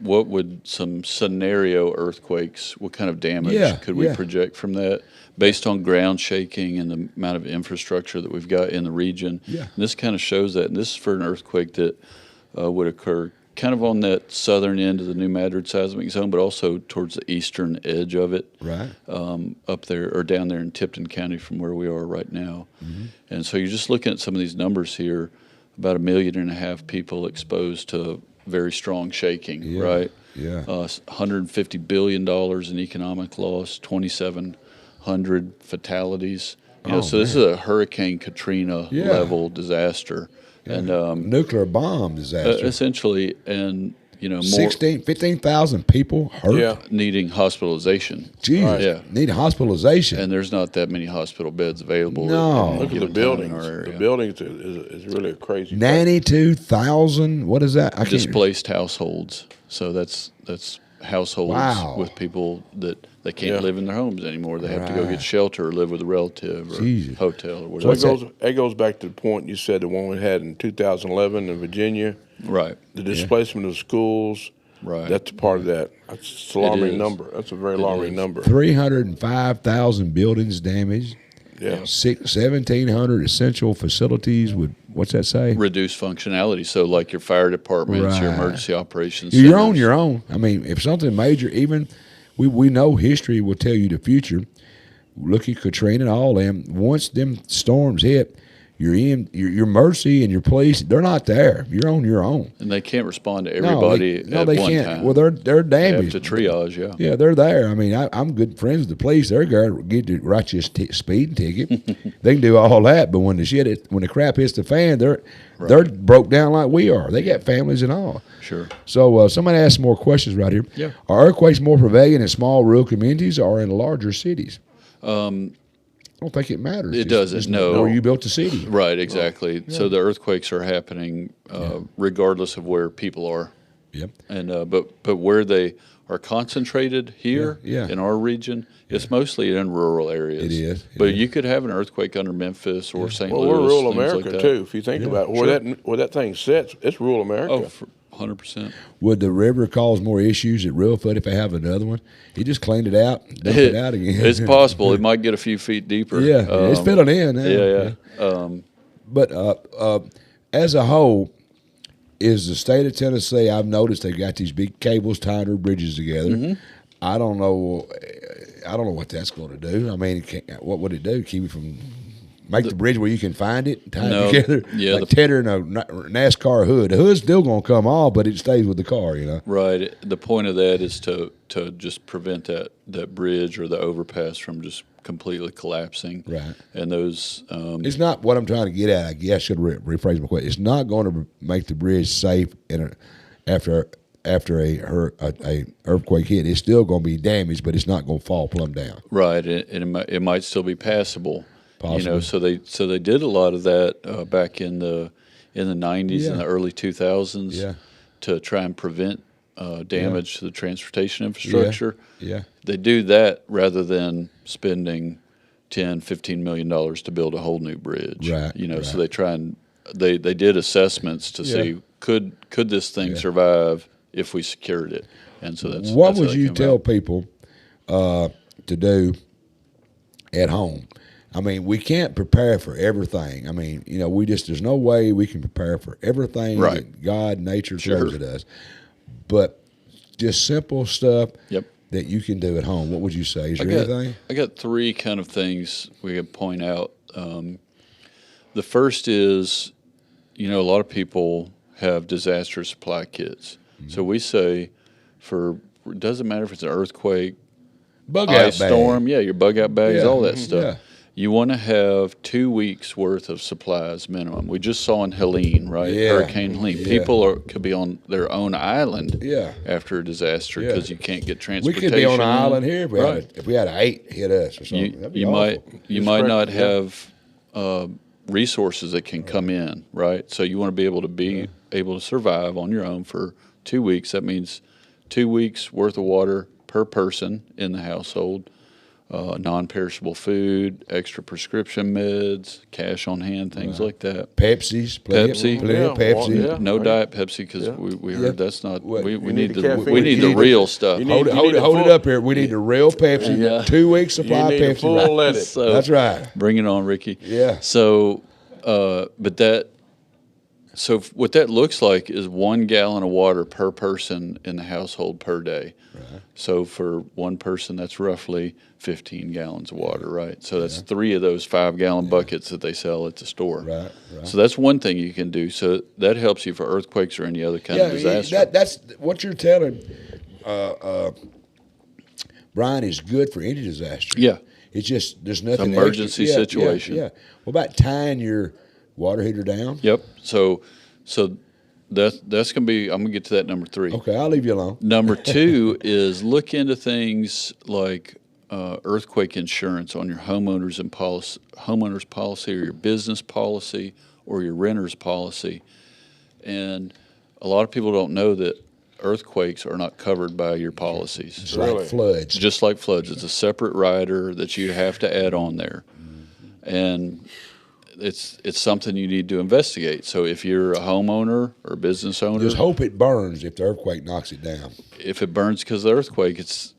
Speaker 4: what would some scenario earthquakes, what kind of damage could we project from that based on ground shaking and the amount of infrastructure that we've got in the region.
Speaker 1: Yeah.
Speaker 4: And this kind of shows that. And this is for an earthquake that would occur kind of on that southern end of the New Madrid Seismic Zone, but also towards the eastern edge of it.
Speaker 1: Right.
Speaker 4: Up there or down there in Tipton County from where we are right now.
Speaker 1: Mm-hmm.
Speaker 4: And so you're just looking at some of these numbers here, about 1.5 million people exposed to very strong shaking, right?
Speaker 1: Yeah.
Speaker 4: $150 billion in economic loss, 2,700 fatalities. So this is a Hurricane Katrina level disaster.
Speaker 1: Yeah.
Speaker 4: And
Speaker 1: nuclear bomb disaster.
Speaker 4: essentially, and more
Speaker 1: 15,000 people hurt.
Speaker 4: needing hospitalization.
Speaker 1: Jesus.
Speaker 4: Yeah.
Speaker 1: Need hospitalization.
Speaker 4: And there's not that many hospital beds available.
Speaker 1: No.
Speaker 4: in
Speaker 3: Look at the
Speaker 4: given town in
Speaker 3: buildings.
Speaker 4: our area.
Speaker 3: The buildings is really a crazy.
Speaker 1: 92,000. What is that? I can't.
Speaker 4: Displaced households. So that's households
Speaker 1: Wow.
Speaker 4: with people that they can't
Speaker 3: Yeah.
Speaker 4: live in their homes anymore. They have to go
Speaker 1: Right.
Speaker 4: get shelter or live with a relative or
Speaker 1: Jesus.
Speaker 4: hotel or
Speaker 3: So
Speaker 4: whatever.
Speaker 3: it goes back to the point you said, the one we had in 2011 in Virginia,
Speaker 4: Right.
Speaker 3: the displacement of schools.
Speaker 4: Right.
Speaker 3: That's part of that. That's an alarming
Speaker 4: is.
Speaker 3: number. That's a very alarming
Speaker 4: is.
Speaker 3: number.
Speaker 1: 305,000 buildings damaged.
Speaker 3: Yeah.
Speaker 1: 1,700 essential facilities with, what's that say?
Speaker 4: Reduced functionality. So like your fire departments, your
Speaker 1: Right.
Speaker 4: emergency operations
Speaker 1: You're on
Speaker 4: centers.
Speaker 1: your own. I mean, if something major, even we know history will tell you the future. Look at Katrina and all them. Once them storms hit, you're in your mercy and your police. They're not there. You're on your own.
Speaker 4: And they can't respond to everybody at
Speaker 1: they
Speaker 4: one
Speaker 1: can't.
Speaker 4: time.
Speaker 1: Well, they're
Speaker 4: They have
Speaker 1: damaged.
Speaker 4: to triage, yeah.
Speaker 1: Yeah, they're there. I mean, I'm good friends with the police. They're going to get to write you a speeding ticket. They can do all that, but when the crap hits the fan, they're broke down like we are. They got families and all.
Speaker 4: Sure.
Speaker 1: So somebody asked some more questions right here.
Speaker 4: Yeah.
Speaker 1: Are earthquakes more prevalent in small rural communities or in larger cities? I don't think it matters.
Speaker 4: It doesn't, no.
Speaker 1: Where you built the city.
Speaker 4: Right, exactly. So the earthquakes are happening regardless of where people are.
Speaker 1: Yep.
Speaker 4: And but where they are concentrated here in our region, it's mostly in rural areas.
Speaker 1: It is.
Speaker 4: But you could have an earthquake under Memphis or St.
Speaker 3: Well,
Speaker 4: Louis.
Speaker 3: we're rural
Speaker 4: things
Speaker 3: America
Speaker 4: like that.
Speaker 3: too. If you think about it, where that thing sits, it's rural America.
Speaker 4: Oh, 100%.
Speaker 1: Would the river cause more issues at Reelfoot if they have another one? He just cleaned it out, dumped it out again.
Speaker 4: It's possible. It might get a few feet deeper.
Speaker 1: Yeah, it's filling in.
Speaker 4: Yeah.
Speaker 1: But as a whole, is the state of Tennessee, I've noticed they've got these big cables tying their bridges together.
Speaker 4: Mm-hmm.
Speaker 1: I don't know what that's going to do. I mean, what would it do? Keep it from make the bridge where you can find it, tie it together, like tethering a NASCAR hood. The hood's still going to come off, but it stays with the car, you know.
Speaker 4: Right. The point of that is to just prevent that bridge or the overpass from just completely collapsing.
Speaker 1: Right.
Speaker 4: And those.
Speaker 1: It's not what I'm trying to get at. I guess I should rephrase my question. It's not going to make the bridge safe after a earthquake hit. It's still going to be damaged, but it's not going to fall plumb down.
Speaker 4: Right. And it might still be passable.
Speaker 1: Possibly.
Speaker 4: You know, so they did a lot of that back in the 90s and the early 2000s to try and prevent damage to the transportation infrastructure.
Speaker 1: Yeah.
Speaker 4: They do that rather than spending $10-15 million to build a whole new bridge.
Speaker 1: Right.
Speaker 4: You know, so they try and they did assessments to see could this thing survive if we secured it. And so that's
Speaker 1: what
Speaker 4: that's
Speaker 1: would
Speaker 4: how
Speaker 1: you
Speaker 4: came
Speaker 1: tell
Speaker 4: about.
Speaker 1: people to do at home? I mean, we can't prepare for everything. I mean, you know, there's no way we can prepare for everything that God, nature throws at us. But just simple stuff that you can do at home. What would you say? Is there anything?
Speaker 4: I got three kind of things we could point out. The first is, you know, a lot of people have disaster supply kits. Mm-hmm. So we say it doesn't matter if it's an earthquake, ice storm, your bug out bags, all that stuff.
Speaker 1: Yeah.
Speaker 4: You want to have 2 weeks worth of supplies minimum. We just saw in Helene, right?
Speaker 1: Yeah.
Speaker 4: Hurricane Helene.
Speaker 1: Yeah.
Speaker 4: People could be on their own island after a disaster because you can't get
Speaker 1: We
Speaker 4: transportation.
Speaker 1: could be on an island here if we had an 8 hit us or something.
Speaker 4: You might not have resources that can come in, right? So you want to be able to survive on your own for 2 weeks. That means 2 weeks worth of water per person in the household. Non-perishable food, extra prescription meds, cash on hand, things like that.
Speaker 1: Pepsi.
Speaker 4: No Diet Pepsi because we heard that's not. We need
Speaker 3: the
Speaker 4: the real stuff.
Speaker 1: Hold it up here. We need the real Pepsi. 2 weeks supply
Speaker 3: you need
Speaker 1: Pepsi.
Speaker 3: A full let it.
Speaker 4: So,
Speaker 1: that's right.
Speaker 4: Bring it on, Ricky.
Speaker 1: Yeah.
Speaker 4: So, So what that looks like is 1 gallon of water per person in the household per day. Right. So for one person, that's roughly 15 gallons of water, right? So that's 3 of those 5-gallon buckets that they sell at the store.
Speaker 1: Right.
Speaker 4: So that's one thing you can do. So that helps you for earthquakes or any other kind of disaster.
Speaker 1: That's what you're telling, Brian, is good for any disaster.
Speaker 4: Yeah.
Speaker 1: It's just there's nothing.
Speaker 4: It's an emergency situation.
Speaker 1: Yeah. What about tying your water heater down?
Speaker 4: Yep. So that's going to be, I'm going to get to that number 3.
Speaker 1: Okay, I'll leave you alone.
Speaker 4: Number 2 is look into things like earthquake insurance on your homeowner's policy or your business policy or your renter's policy. And a lot of people don't know that earthquakes are not covered by your policies.
Speaker 1: It's like floods.
Speaker 4: Just like floods. It's a separate rider that you have to add on there. And it's something you need to investigate. So if you're a homeowner or a business owner,
Speaker 1: just hope it burns if the earthquake knocks it down.
Speaker 4: If it burns because of the earthquake, it's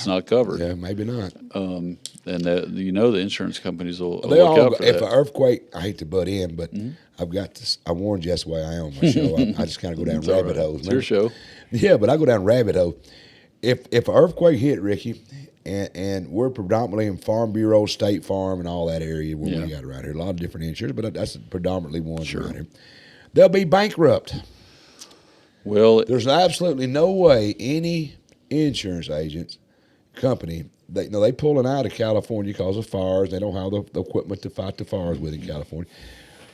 Speaker 4: not covered.
Speaker 1: Yeah, maybe not.
Speaker 4: And the insurance companies will
Speaker 1: They
Speaker 4: look
Speaker 1: all,
Speaker 4: out for
Speaker 1: if
Speaker 4: that.
Speaker 1: an earthquake, I hate to butt in, but I've got this. I warned you that's the way I am on my show. I just kind of go down rabbit holes.
Speaker 4: It's your show.
Speaker 1: Yeah, but I go down rabbit hole. If an earthquake hit, Ricky, and we're predominantly in Farm Bureau, State Farm, and all that area where we got around here. A lot of different insurance, but that's predominantly ones around here. They'll be bankrupt.
Speaker 4: Well,
Speaker 1: there's absolutely no way any insurance agents company they pulling out of California because of fires. They don't have the equipment to fight the fires with in California.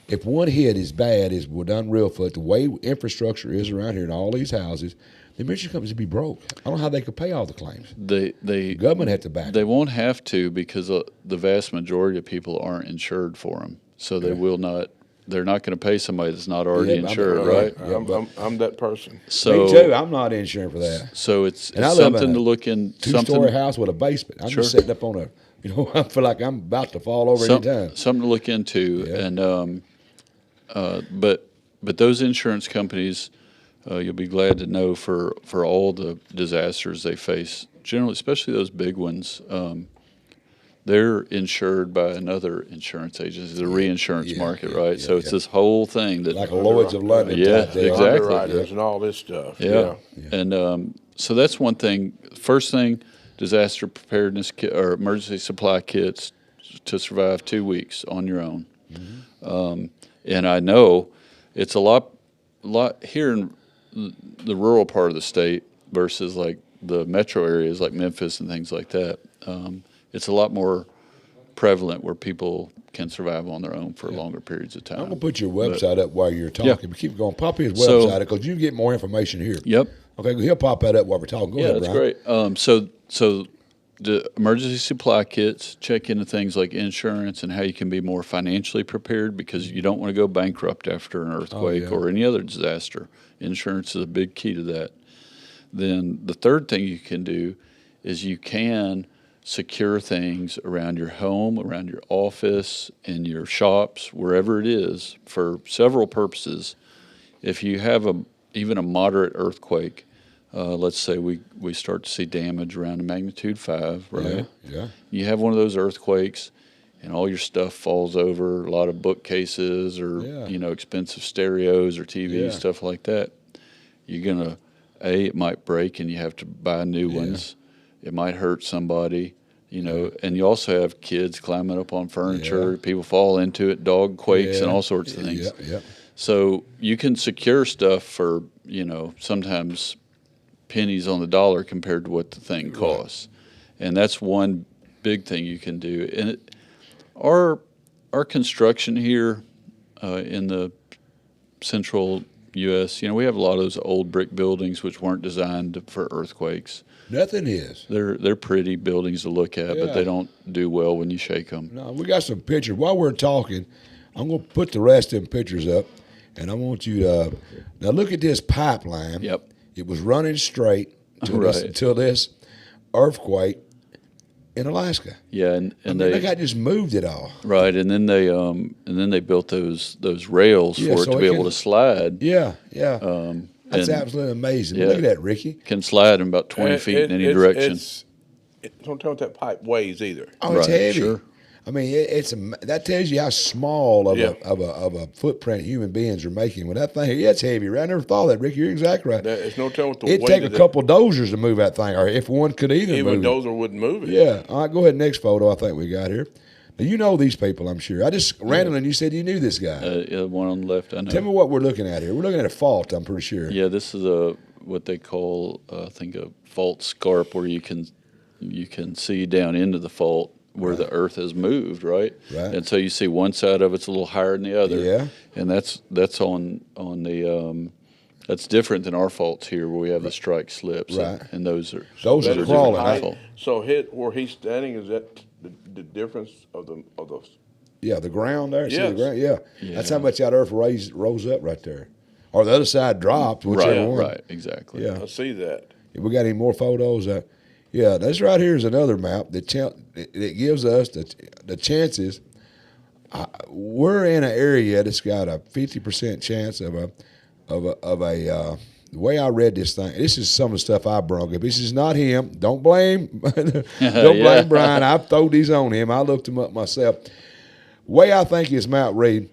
Speaker 1: If one hit is bad, as we're done Reelfoot, the way infrastructure is around here in all these houses, the insurance companies would be broke. I don't know how they could pay all the claims. The government had to back.
Speaker 4: They won't have to because the vast majority of people aren't insured for them, so they will not they're not going to pay somebody that's not already
Speaker 1: Yeah,
Speaker 4: insured, right?
Speaker 3: I'm that person.
Speaker 4: So
Speaker 1: Me too. I'm not insured for that.
Speaker 4: So it's
Speaker 1: And I live in
Speaker 4: something
Speaker 1: a
Speaker 4: to look in.
Speaker 1: Two-story house with a basement. I'm just sitting up on a, I feel like I'm about to fall over any time.
Speaker 4: Something to look into.
Speaker 1: Yeah.
Speaker 4: And but those insurance companies, you'll be glad to know for all the disasters they face, generally, especially those big ones. They're insured by another insurance agency, the reinsurance market, right? So it's this whole thing that
Speaker 1: like a Lloyd's of London.
Speaker 4: Yeah,
Speaker 1: type deal.
Speaker 4: exactly.
Speaker 3: Underwriters and all this stuff.
Speaker 4: Yeah. And so that's one thing. First thing, disaster preparedness kit or emergency supply kits to survive 2 weeks on your own. And I know it's a lot here in the rural part of the state versus like the metro areas like Memphis and things like that. It's a lot more prevalent where people can survive on their own for longer periods of time.
Speaker 1: I'm going to put your website up while you're talking, but keep going. Pop his website because you get more information here.
Speaker 4: Yep.
Speaker 1: Okay, he'll pop that up while we're talking. Go ahead,
Speaker 4: that's
Speaker 1: Brian.
Speaker 4: great. So the emergency supply kits check into things like insurance and how you can be more financially prepared because you don't want to go bankrupt after an earthquake or any other disaster. Insurance is a big key to that. Then the third thing you can do is you can secure things around your home, around your office, in your shops, wherever it is, for several purposes. If you have even a moderate earthquake, let's say we start to see damage around a magnitude 5, right?
Speaker 1: Yeah.
Speaker 4: You have one of those earthquakes, and all your stuff falls over, a lot of bookcases or expensive stereos or TVs, stuff like that. You're gonna it might break, and you have to buy new ones. It might hurt somebody, and you also have kids climbing up on furniture. People fall into it, dog quakes, and all sorts of things.
Speaker 1: Yeah.
Speaker 4: So you can secure stuff for, sometimes pennies on the dollar compared to what the thing costs. And that's one big thing you can do. And our construction here in the central U.S., we have a lot of those old brick buildings which weren't designed for earthquakes.
Speaker 1: Nothing is.
Speaker 4: They're pretty buildings to look at, but they don't do well when you shake them.
Speaker 1: No, we got some pictures. While we're talking, I'm going to put the rest of them pictures up, and I want you to now look at this pipeline.
Speaker 4: Yep.
Speaker 1: It was running straight until this earthquake in Alaska.
Speaker 4: Yeah, and
Speaker 1: they got just moved it all.
Speaker 4: Right, and then they built those rails for it to be able to slide.
Speaker 1: Yeah. That's absolutely amazing. Look at that, Ricky.
Speaker 4: Can slide in about 20 feet in any direction.
Speaker 3: Don't tell me what that pipe weighs either.
Speaker 1: Oh, it's heavy.
Speaker 4: Sure.
Speaker 1: I mean, that tells you how small of a footprint human beings are making. When that thing, it's heavy. I never thought of that, Ricky. You're exactly right.
Speaker 3: There's no telling what the
Speaker 1: It'd
Speaker 3: weight
Speaker 1: take a couple dozers to move that thing, or if one could either move
Speaker 3: it. Even a dozer wouldn't move it.
Speaker 1: Yeah. All right, go ahead. Next photo I think we got here. Now, you know these people, I'm sure. I just, randomly, you said you knew this guy.
Speaker 4: Yeah, one on the left, I know.
Speaker 1: Tell me what we're looking at here. We're looking at a fault, I'm pretty sure.
Speaker 4: Yeah, this is what they call, I think, a fault scarp, where you can see down into the fault where the earth has moved, right?
Speaker 1: Right.
Speaker 4: And so you see one side of it's a little higher than the other.
Speaker 1: Yeah.
Speaker 4: And that's on the that's different than our faults here, where we have the strike slips.
Speaker 1: Right.
Speaker 4: And those are
Speaker 1: crawling.
Speaker 3: So where he's standing, is that the difference of the
Speaker 1: Yeah, the ground there.
Speaker 3: Yes.
Speaker 1: See the ground? Yeah. That's how much that earth rose up right there. Or the other side dropped, whichever one.
Speaker 4: Right, exactly.
Speaker 1: Yeah.
Speaker 3: I see that.
Speaker 1: We got any more photos? Yeah, this right here is another map that gives us the chances. We're in an area that's got a 50% chance of a the way I read this thing. This is some of the stuff I brought up. This is not him. Don't blame Brian. I throw these on him. I looked him up myself. Way I think this map read,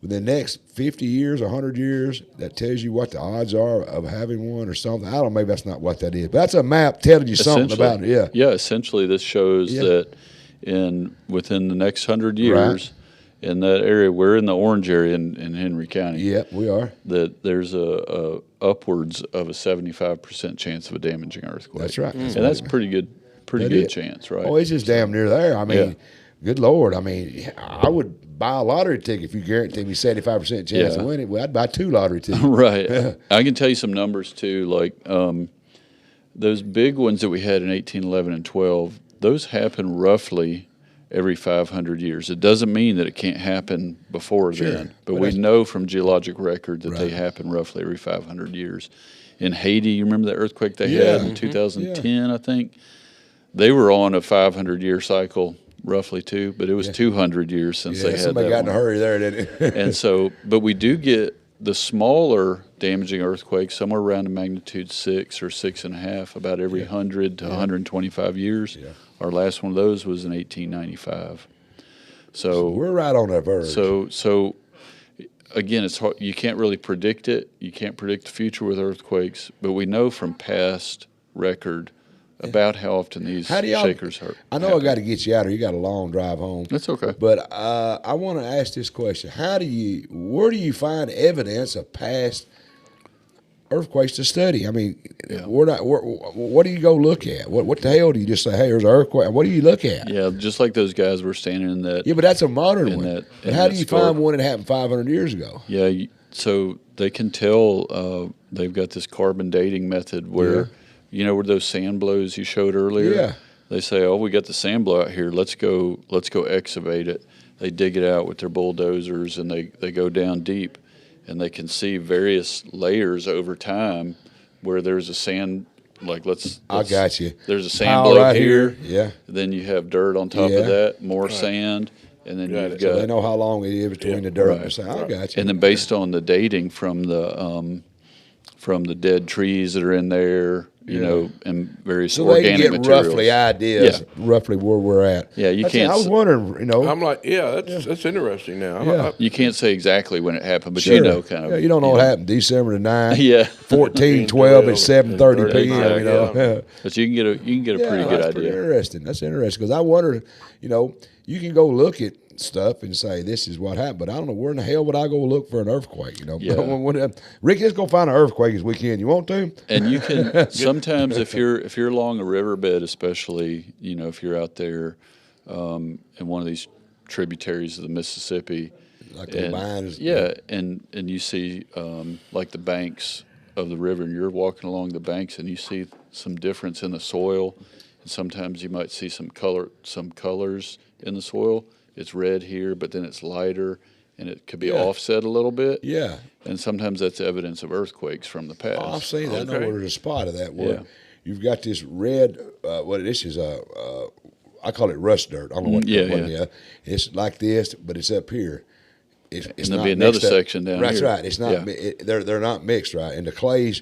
Speaker 1: within the next 50 years, 100 years, that tells you what the odds are of having one or something. I don't know, maybe that's not what that is. But that's a map telling you something about it, yeah.
Speaker 4: Yeah, essentially this shows that within the next 100 years, in that area, we're in the orange area in Henry County.
Speaker 1: Yeah, we are.
Speaker 4: That there's a upwards of a 75% chance of a damaging earthquake.
Speaker 1: That's right.
Speaker 4: And that's pretty good chance, right?
Speaker 1: Oh, it's just damn near there. I mean, good Lord. I mean, I would buy a lottery ticket if you guaranteed me 75% chance of winning. Well, I'd buy 2 lottery tickets.
Speaker 4: Right. I can tell you some numbers too, like those big ones that we had in 1811 and 12. Those happen roughly every 500 years. It doesn't mean that it can't happen before then, but we know from geologic record that they happen roughly every 500 years. In Haiti, you remember the earthquake they had in 2010, I think? They were on a 500-year cycle roughly too, but it was 200 years since they had
Speaker 1: somebody
Speaker 4: that
Speaker 1: got in a hurry there, didn't it?
Speaker 4: And so, but we do get the smaller damaging earthquakes, somewhere around a magnitude 6 or 6.5, about every 100 to 125 years. Yeah. Our last one of those was in 1895. So
Speaker 1: we're right on that verge.
Speaker 4: So again, it's hard. You can't really predict it. You can't predict the future with earthquakes, but we know from past record about how often these shakers hurt.
Speaker 1: I know I got to get you out, or you got a long drive home.
Speaker 4: That's okay.
Speaker 1: But I want to ask this question: where do you find evidence of past earthquakes to study? I mean, what do you go look at? What the hell do you just say? Hey, there's an earthquake. What do you look at?
Speaker 4: Yeah, just like those guys were standing in that.
Speaker 1: Yeah, but that's a modern one. But how do you find one that happened 500 years ago?
Speaker 4: Yeah, so they can tell. They've got this carbon dating method where. You know where those sand blows you showed earlier?
Speaker 1: Yeah.
Speaker 4: They say, "Oh, we got the sand blow out here. Let's go excavate it." They dig it out with their bulldozers, and they go down deep, and they can see various layers over time where there's a sand. Like I
Speaker 1: got you.
Speaker 4: There's a sand blow
Speaker 1: right
Speaker 4: here.
Speaker 1: Yeah.
Speaker 4: Then you have dirt on top of that, more sand, and then you've got.
Speaker 1: So they know how long it is between the dirt and the sand. I got you.
Speaker 4: And then based on the dating from the dead trees that are in there. You know, and various organic materials.
Speaker 1: So they get roughly ideas, roughly where we're at.
Speaker 4: Yeah, can't.
Speaker 1: I was wondering,
Speaker 3: I'm like, that's interesting now.
Speaker 4: You can't say exactly when it happened, but you know, kind of.
Speaker 1: Yeah, you don't know what happened. December the 9th.
Speaker 4: Yeah.
Speaker 1: 14/12 at 7:30 p.m. You know.
Speaker 4: But you can get a pretty good idea.
Speaker 1: That's pretty interesting. That's interesting because I wonder, you can go look at stuff and say this is what happened, but I don't know where in the hell would I go look for an earthquake?
Speaker 4: Yeah.
Speaker 1: Ricky, let's go find an earthquake this weekend. You want to?
Speaker 4: And you can sometimes if you're along a riverbed, especially if you're out there in one of these tributaries of the Mississippi,
Speaker 1: like the vines.
Speaker 4: Yeah, and you see like the banks of the river, and you're walking along the banks, and you see some difference in the soil, and sometimes you might see some colors in the soil. It's red here, but then it's lighter, and it could be offset a little bit.
Speaker 1: Yeah.
Speaker 4: And sometimes that's evidence of earthquakes from the past.
Speaker 1: Oh, I've seen that. I know where there's a spot of that where you've got this red, this is I call it rust dirt. I don't know what it's like this, but it's up here. It's
Speaker 4: and there'll be another section down here.
Speaker 1: That's right. It's not. They're not mixed right. And the clay's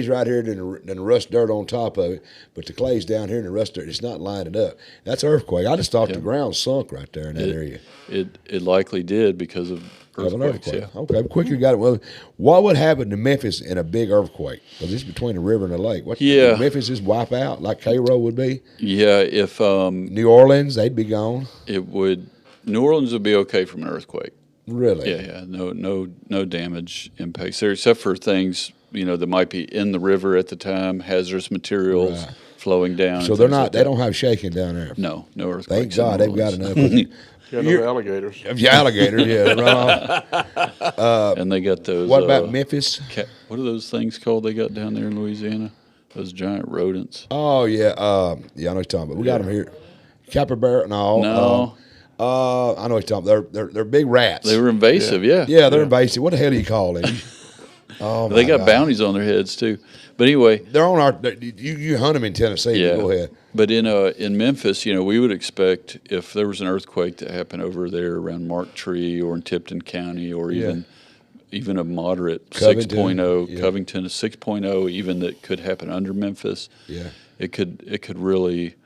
Speaker 1: right here, then the rust dirt on top of it. But the clay's down here and the rust dirt. It's not lining up. That's earthquake. I just thought the ground sunk right there in that area.
Speaker 4: It likely did because of earthquakes.
Speaker 1: Yeah. Okay, quickly got it. Well, what would happen to Memphis in a big earthquake? Because it's between the river and the lake. Would Memphis just wipe out like Cairo would be?
Speaker 4: Yeah. If
Speaker 1: New Orleans, they'd be gone.
Speaker 4: It would. New Orleans would be okay from an earthquake.
Speaker 1: Really?
Speaker 4: Yeah. No damage impacts there, except for things that might be in the river at the time, hazardous materials flowing down.
Speaker 1: So they're not. They don't have shaking down there.
Speaker 4: No earthquakes.
Speaker 1: Thank God they've got enough.
Speaker 3: Got no alligators.
Speaker 1: Alligators, run off.
Speaker 4: And they got those.
Speaker 1: What about Memphis?
Speaker 4: What are those things called they got down there in Louisiana? Those giant rodents.
Speaker 1: Oh yeah, I know what you're talking about. We got them here. Capybara? No. I know what you're talking about. They're big rats.
Speaker 4: They were invasive, yeah.
Speaker 1: Yeah, they're invasive. What the hell do you call them? Oh,
Speaker 4: they got bounties on their heads too. But anyway,
Speaker 1: they're on our. You hunt them in Tennessee.
Speaker 4: Yeah.
Speaker 1: Go ahead.
Speaker 4: But in Memphis, we would expect if there was an earthquake that happened over there around Mark Tree or in Tipton County or even a moderate
Speaker 1: Covington,
Speaker 4: 6.0, Covington, a 6.0, even that could happen under Memphis.
Speaker 1: Yeah,
Speaker 4: it could really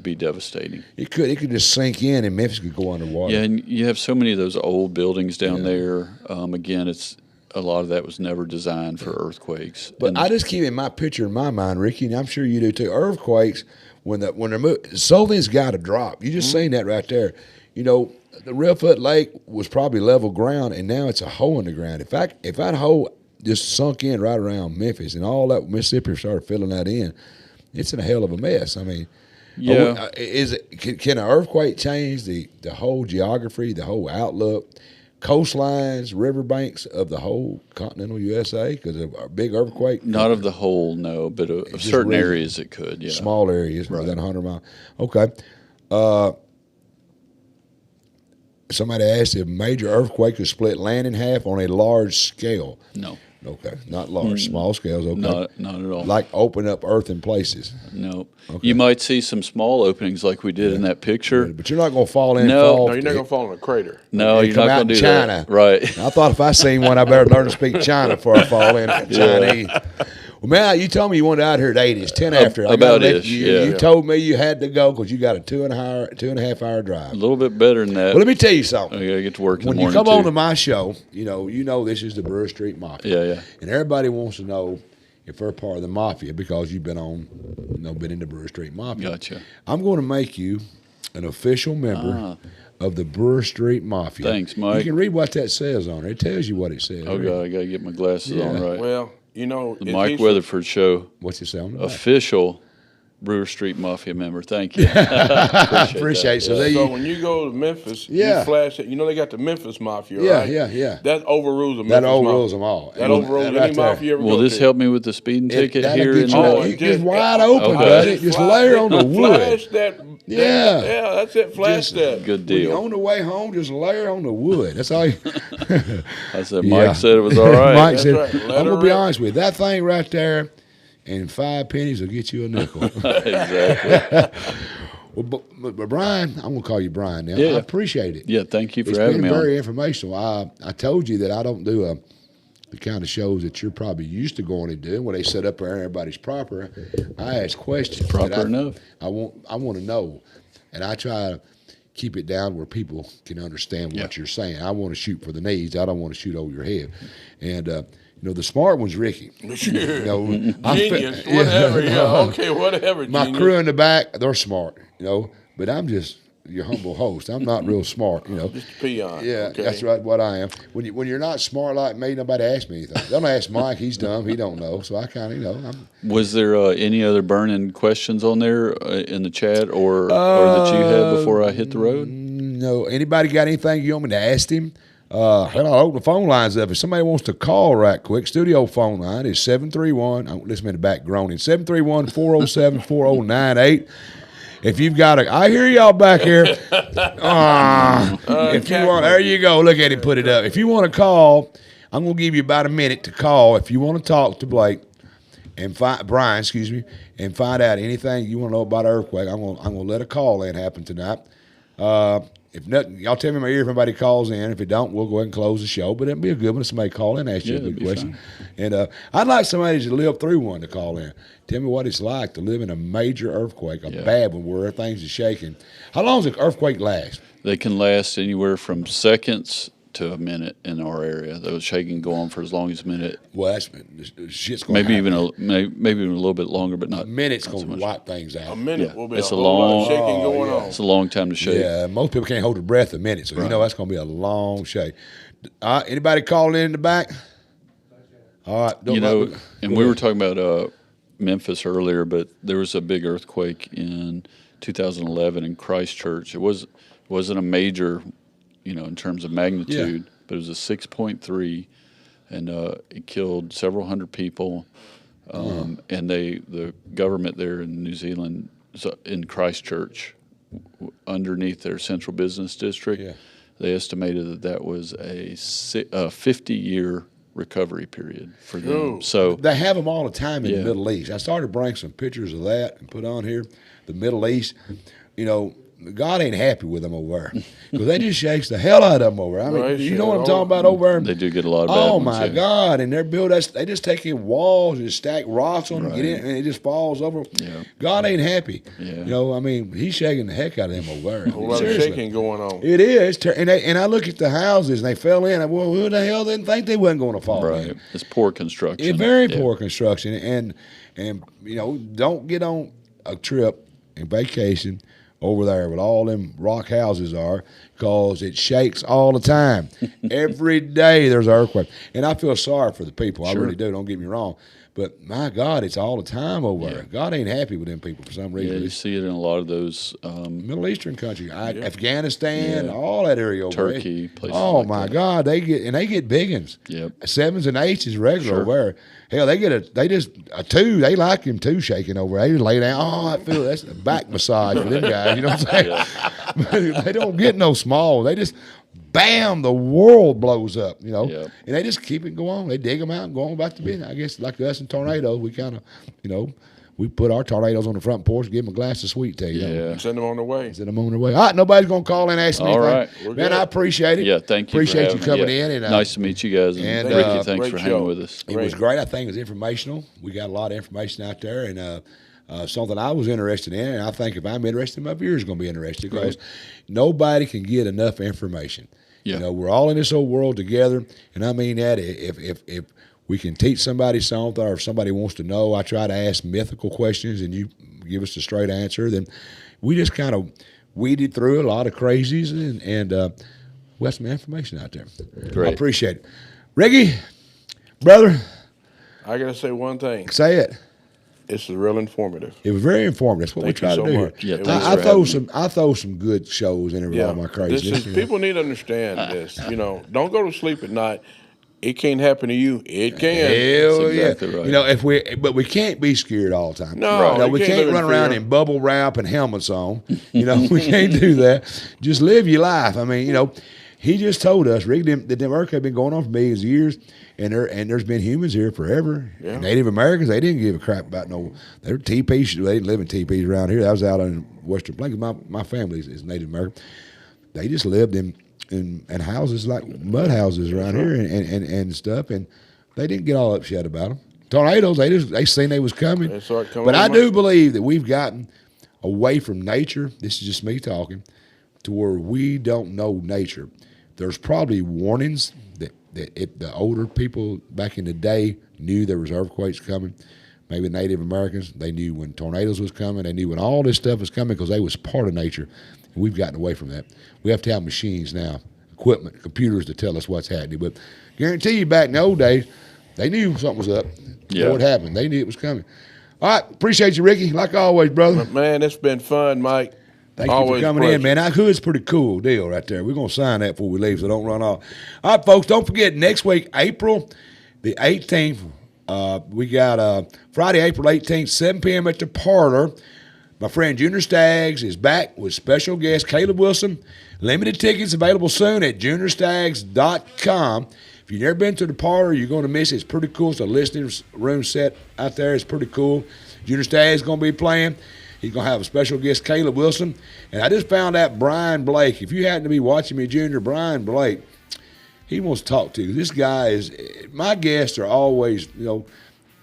Speaker 4: be devastating.
Speaker 1: It could just sink in, and Memphis could go underwater.
Speaker 4: Yeah, and you have so many of those old buildings down there. Again, it's a lot of that was never designed for earthquakes.
Speaker 1: But I just keep in my picture in my mind, Ricky, and I'm sure you do too. Earthquakes, when they're moving, something's got to drop. You just seen that right there. The Real Foot Lake was probably level ground, and now it's a hole in the ground. If that hole just sunk in right around Memphis, and all that Mississippi started filling that in, it's in a hell of a mess. I mean, can an earthquake change the whole geography, the whole outlook, coastlines, riverbanks of the whole continental USA because of a big earthquake?
Speaker 4: Not of the whole, no, but of certain areas it could. Yeah,
Speaker 1: small areas within 100 miles. Okay. somebody asked if a major earthquake could split land in half on a large scale.
Speaker 4: No.
Speaker 1: Okay, not large, small scales. Okay,
Speaker 4: Not at all.
Speaker 1: Like open up earth in places.
Speaker 4: No.
Speaker 1: Okay.
Speaker 4: You might see some small openings like we did in that picture.
Speaker 1: But you're not going to fall in.
Speaker 4: No.
Speaker 1: and fall
Speaker 3: No, you're not going to fall in a crater.
Speaker 4: No,
Speaker 1: and
Speaker 4: you're
Speaker 1: come
Speaker 4: not
Speaker 1: out
Speaker 4: going to
Speaker 1: in
Speaker 4: do
Speaker 1: China.
Speaker 4: that. Right.
Speaker 1: I thought if I seen one, I better learn to speak China before I fall in Chinese. Well, man, you told me you wanted out here at 8. It's 10 after.
Speaker 4: About-ish,
Speaker 1: You told me you had to go because you got a 2.5 hour drive.
Speaker 4: A little bit better than that.
Speaker 1: Well, let me tell you something.
Speaker 4: I got to get to work in
Speaker 1: When
Speaker 4: the
Speaker 1: you
Speaker 4: morning,
Speaker 1: come on
Speaker 4: too.
Speaker 1: to my show, you know this is the Brewer Street Mafia.
Speaker 4: Yeah.
Speaker 1: And everybody wants to know if they're part of the Mafia because you've been in the Brewer Street Mafia.
Speaker 4: Gotcha.
Speaker 1: I'm going to make you an official member of the Brewer Street Mafia.
Speaker 4: Thanks, Mike.
Speaker 1: You can read what that says on it. It tells you what it says.
Speaker 4: Oh, God, I got to get my glasses on right.
Speaker 3: Well,
Speaker 4: the Mike Weatherford Show.
Speaker 1: What's it sound?
Speaker 4: Official Brewer Street Mafia member. Thank you.
Speaker 1: Appreciate it.
Speaker 3: So when you go to Memphis, you flash it. You know they got the Memphis Mafia, right?
Speaker 1: Yeah.
Speaker 3: That overrules the Memphis
Speaker 1: That overrules
Speaker 3: Mafia.
Speaker 1: them all.
Speaker 3: That overrules any
Speaker 1: right there.
Speaker 3: mafia you ever
Speaker 4: Will
Speaker 3: go
Speaker 4: this
Speaker 3: to.
Speaker 4: help me with the speeding ticket here?
Speaker 1: Just wide open,
Speaker 4: Okay.
Speaker 1: buddy. Just layer on the wood.
Speaker 3: Flash that.
Speaker 1: Yeah.
Speaker 3: That's it. Flash that.
Speaker 4: Good
Speaker 1: When you're
Speaker 4: deal.
Speaker 1: on the way home, just layer on the wood. That's all you.
Speaker 4: I said, Mike said it was all right.
Speaker 1: Mike
Speaker 3: That's
Speaker 1: said,
Speaker 3: right. Let
Speaker 1: I'm
Speaker 3: her
Speaker 1: going to be
Speaker 3: rip.
Speaker 1: honest with you. That thing right there and 5 pennies will get you a nickel.
Speaker 4: Exactly.
Speaker 1: Well, but Brian, I'm going to call you Brian now.
Speaker 4: Yeah.
Speaker 1: I appreciate it.
Speaker 4: Yeah, thank you for
Speaker 1: It's
Speaker 4: having
Speaker 1: been
Speaker 4: me
Speaker 1: very
Speaker 4: on.
Speaker 1: informational. I told you that I don't do the kind of shows that you're probably used to going and doing, where they set up there and everybody's proper. I ask questions.
Speaker 4: Proper enough.
Speaker 1: I want to know, and I try to keep it down where people can understand what you're saying. I want to shoot for the knees. I don't want to shoot over your head. And the smart one's Ricky.
Speaker 3: Genius, whatever. Okay, whatever.
Speaker 1: My
Speaker 3: genius.
Speaker 1: crew in the back, they're smart, but I'm just your humble host. I'm not real smart,
Speaker 3: Just a peon.
Speaker 1: Yeah,
Speaker 3: okay.
Speaker 1: that's right. What I am. When you're not smart like me, nobody asks me anything. Don't ask Mike. He's dumb. He don't know. So I kind of, I'm.
Speaker 4: Was there any other burning questions on there in the chat or that you had before I hit the road?
Speaker 1: No. Anybody got anything you want me to ask him? Hell, I'll open the phone lines up. If somebody wants to call right quick, studio phone line is 731. Listen to the back groaning. 731-407-4098. If you've got I hear y'all back here. If you want, there you go. Look at him put it up. If you want to call, I'm going to give you about a minute to call. If you want to talk to Brian, and find out anything you want to know about earthquake, I'm going to let a call in happen tonight. If nothing, y'all tell me in my ear if anybody calls in. If it don't, we'll go ahead and close the show. But it'll be a good one if somebody call in and ask you a good question. And I'd like somebody to live through one to call in. Tell me what it's like to live in a major earthquake, a bad one where things are shaking. How long does an earthquake last?
Speaker 4: They can last anywhere from seconds to a minute in our area. Those shaking go on for as long as a minute.
Speaker 1: Well, shit's going to
Speaker 4: maybe even a little bit longer, but not.
Speaker 1: A minute's
Speaker 4: not
Speaker 1: going to
Speaker 4: so
Speaker 1: wipe things out.
Speaker 3: A minute will be
Speaker 4: It's
Speaker 3: a
Speaker 4: a
Speaker 3: whole lot
Speaker 4: long
Speaker 3: of shaking going on.
Speaker 4: It's a long time to shake.
Speaker 1: Yeah, most people can't hold their breath a minute, so you know that's going to be a long shake. Anybody calling in the back? All right.
Speaker 4: And we were talking about Memphis earlier, but there was a big earthquake in 2011 in Christchurch. It wasn't a major, in terms of magnitude, but it was a 6.3, and it killed several hundred people. And the government there in New Zealand, in Christchurch, underneath their central business district, they estimated that was a 50-year recovery period for them.
Speaker 3: Ooh.
Speaker 4: So
Speaker 1: they have them all the time in the Middle East. I started to bring some pictures of that and put on here. The Middle East, God ain't happy with them over there because they just shakes the hell out of them over there. I mean, you know what I'm talking about over there?
Speaker 4: They do get a lot of bad ones,
Speaker 1: my God! And they're they just take in walls and stack rocks on them, get in, and it just falls over.
Speaker 4: Yeah.
Speaker 1: God ain't happy.
Speaker 4: Yeah.
Speaker 1: He's shaking the heck out of them over there.
Speaker 3: A lot of shaking going on.
Speaker 1: It is, and I look at the houses and they fell in. Well, who the hell didn't think they wasn't going to fall in?
Speaker 4: It's poor construction.
Speaker 1: It's very poor construction, and don't get on a trip and vacation over there with all them rock houses are, because it shakes all the time. Every day there's an earthquake. And I feel sorry for the people.
Speaker 4: Sure.
Speaker 1: I really do, don't get me wrong. But my God, it's all the time over there. God ain't happy with them people for some reason.
Speaker 4: Yeah, you see it in a lot of those
Speaker 1: Middle Eastern countries, Afghanistan, all that area over there.
Speaker 4: Turkey, places
Speaker 1: Oh
Speaker 4: like
Speaker 1: my
Speaker 4: that.
Speaker 1: God, they get big ones.
Speaker 4: Yep.
Speaker 1: 7s and 8s is regular
Speaker 4: Sure.
Speaker 1: over there. Hell, they get a 2. They like them 2 shaking over there. They just lay down. Oh, I feel that's a back massage for them guys. You know what I'm saying? They don't get no small. They just bam, the world blows up,
Speaker 4: Yep.
Speaker 1: And they just keep it going. They dig them out and go on about the business. I guess like us and tornadoes, we kind of, we put our tornadoes on the front porch and give them a glass of sweet tea.
Speaker 3: And send them on their way.
Speaker 1: Send them on their way. All right, nobody's going to call in and ask me
Speaker 4: All
Speaker 1: anything.
Speaker 4: right.
Speaker 1: Man, I appreciate it.
Speaker 4: Yeah, thank you.
Speaker 1: Appreciate
Speaker 4: for
Speaker 1: you coming
Speaker 4: me.
Speaker 1: in. And
Speaker 4: nice to meet you guys. And Ricky, thanks for hanging with us.
Speaker 1: It was great. I think it was informational. We got a lot of information out there, and something I was interested in. And I think if I'm interested, my viewers are going to be interested because nobody can get enough information.
Speaker 4: Yeah.
Speaker 1: We're all in this whole world together, and I mean that. If we can teach somebody something, or if somebody wants to know, I try to ask mythical questions, and you give us the straight answer. Then we just kind of weeded through a lot of crazies, and we have some information out there.
Speaker 4: Great.
Speaker 1: I appreciate it. Ricky, brother.
Speaker 3: I got to say one thing.
Speaker 1: Say it.
Speaker 3: It's real informative.
Speaker 1: It was very informative. That's what we try to do
Speaker 3: much.
Speaker 1: here.
Speaker 4: Yeah,
Speaker 1: I throw some good shows in all my craziness.
Speaker 3: People need to understand this. Don't go to sleep at night. It can't happen to you. It can.
Speaker 1: Hell
Speaker 4: exactly
Speaker 1: yeah.
Speaker 4: right.
Speaker 1: But we can't be scared all the time.
Speaker 3: No,
Speaker 1: we
Speaker 3: you
Speaker 1: can't
Speaker 3: live
Speaker 1: run
Speaker 3: in
Speaker 1: around
Speaker 3: fear.
Speaker 1: in bubble wrap and helmets on. We can't do that. Just live your life. I mean, he just told us, Rick, that America had been going on for millions of years, and there's been humans here forever.
Speaker 3: Yeah.
Speaker 1: Native Americans, they didn't give a crap about they were teepees. They didn't live in teepees around here. That was out in Western Plains. My family is Native American. They just lived in houses like mud houses around here and stuff, and they didn't get all upset about them. Tornadoes, they seen they was coming.
Speaker 3: They saw it coming
Speaker 1: But I
Speaker 3: on
Speaker 1: do believe that we've gotten away from nature. This is just me talking, to where we don't know nature. There's probably warnings that if the older people back in the day knew there was earthquakes coming. Maybe Native Americans, they knew when tornadoes was coming. They knew when all this stuff was coming because they was part of nature. And we've gotten away from that. We have to have machines now, equipment, computers to tell us what's happening. But guarantee you back in the old days, they knew something was up.
Speaker 4: Yeah.
Speaker 1: What happened. They knew it was coming. All right. Appreciate you, Ricky. Like always, brother.
Speaker 3: Man, it's been fun, Mike.
Speaker 1: Thank you
Speaker 3: Always
Speaker 1: for coming
Speaker 3: pleasure.
Speaker 1: in, man. That hood's pretty cool deal right there. We're going to sign that before we leave so don't run off. All right, folks, don't forget, next week, April the 18th, we got Friday, April 18th, 7 p.m. at the Parlor. My friend Junior Staggs is back with special guest Caleb Wilson. Limited tickets available soon at juniorstaggs.com. If you've never been to the Parlor, you're going to miss it. It's pretty cool. It's a listening room set out there. It's pretty cool. Junior Staggs is going to be playing. He's going to have a special guest, Caleb Wilson. And I just found out Brian Blake. If you happen to be watching me, Junior, Brian Blake, he wants to talk to you. This guy is, my guests are always,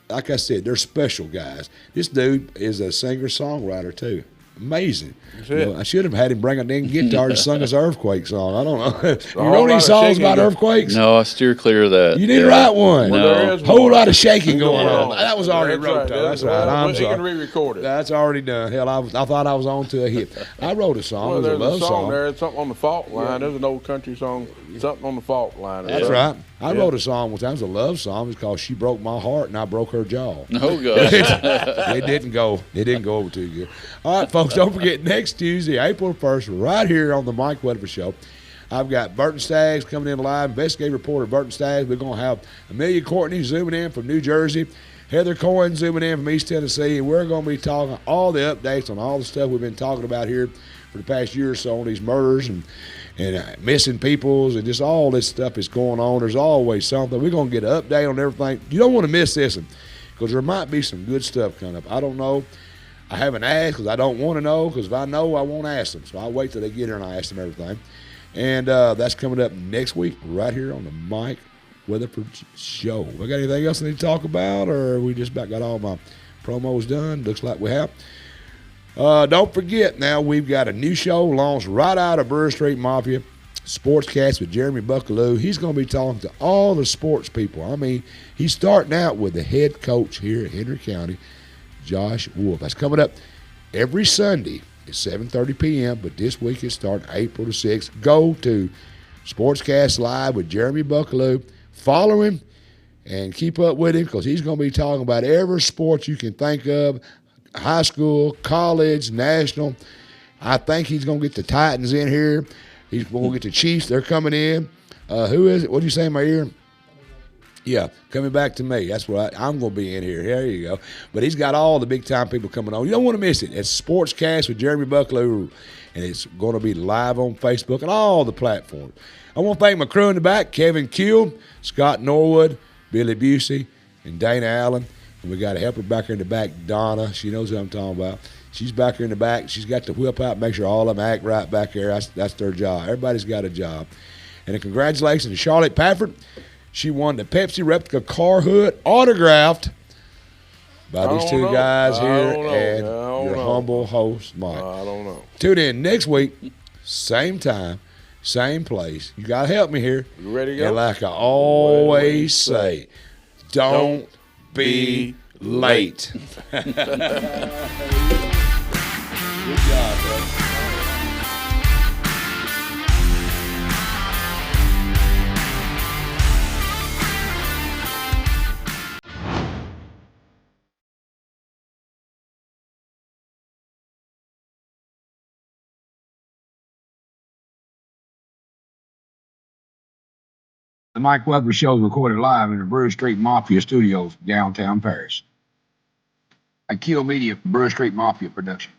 Speaker 1: like I said, they're special guys. This dude is a singer-songwriter, too. Amazing. I should have had him bring a dang guitar and sung his earthquake song. I don't know. You wrote any songs about earthquakes?
Speaker 4: No, I steer clear of that.
Speaker 1: You didn't write one.
Speaker 4: No.
Speaker 1: Whole lot of shaking going on. That was already wrote, though. That's right. I'm
Speaker 3: He
Speaker 1: sorry.
Speaker 3: can re-record it.
Speaker 1: That's already done. Hell, I thought I was on to a hit. I wrote a song.
Speaker 3: Well,
Speaker 1: It was a
Speaker 3: there's
Speaker 1: love
Speaker 3: a song
Speaker 1: song.
Speaker 3: there. It's something on the fault line. There's an old country song, something on the fault line.
Speaker 1: That's right. I wrote a song one time. It was a love song. It's called "She Broke My Heart and I Broke Her Jaw."
Speaker 4: Oh gosh.
Speaker 1: It didn't go over too good. All right, folks, don't forget next Tuesday, April 1st, right here on the Mike Weatherford Show. I've got Burton Staggs coming in live, investigative reporter Burton Staggs. We're going to have Amelia Courtney zooming in from New Jersey, Heather Cohen zooming in from East Tennessee, and we're going to be talking all the updates on all the stuff we've been talking about here for the past year or so on these murders and missing peoples and just all this stuff is going on. There's always something. We're going to get an update on everything. You don't want to miss this one because there might be some good stuff coming up. I don't know. I haven't asked because I don't want to know because if I know, I won't ask them. So I'll wait till they get here and I ask them everything. And that's coming up next week right here on the Mike Weatherford Show. I got anything else I need to talk about or we just about got all my promos done? Looks like we have. Don't forget now, we've got a new show launched right out of Brewer Street Mafia, Sportscast with Jeremy Buckaloo. He's going to be talking to all the sports people. I mean, he's starting out with the head coach here at Henry County, Josh Wolf. That's coming up every Sunday at 7:30 p.m., but this week it's starting April the 6th. Go to Sportscast Live with Jeremy Buckaloo. Follow him and keep up with him because he's going to be talking about every sport you can think of, high school, college, national. I think he's going to get the Titans in here. He's going to get the Chiefs. They're coming in. Who is it? What did you say in my ear? Yeah, coming back to me. That's what I'm going to be in here. There you go. But he's got all the big-time people coming on. You don't want to miss it. It's Sportscast with Jeremy Bucklew, and it's going to be live on Facebook and all the platforms. I want to thank my crew in the back, Kevin Kuehl, Scott Norwood, Billy Busey, and Dana Allen. And we got a helper back here in the back, Donna. She knows who I'm talking about. She's back here in the back. She's got the whip out, make sure all of them act right back there. That's their job. Everybody's got a job. And a congratulations to Charlotte Pafford. She won the Pepsi replica car hood autographed by these two guys here and your humble host, Mike.
Speaker 3: I don't know.
Speaker 1: Tune in next week, same time, same place. You got to help me here.
Speaker 3: You ready to go?
Speaker 1: And like I always say, don't be late. Good job, bro.
Speaker 12: The Mike Weather Show is recorded live in the Brewer Street Mafia Studios, downtown Paris. A Keel Media, Brewer Street Mafia production.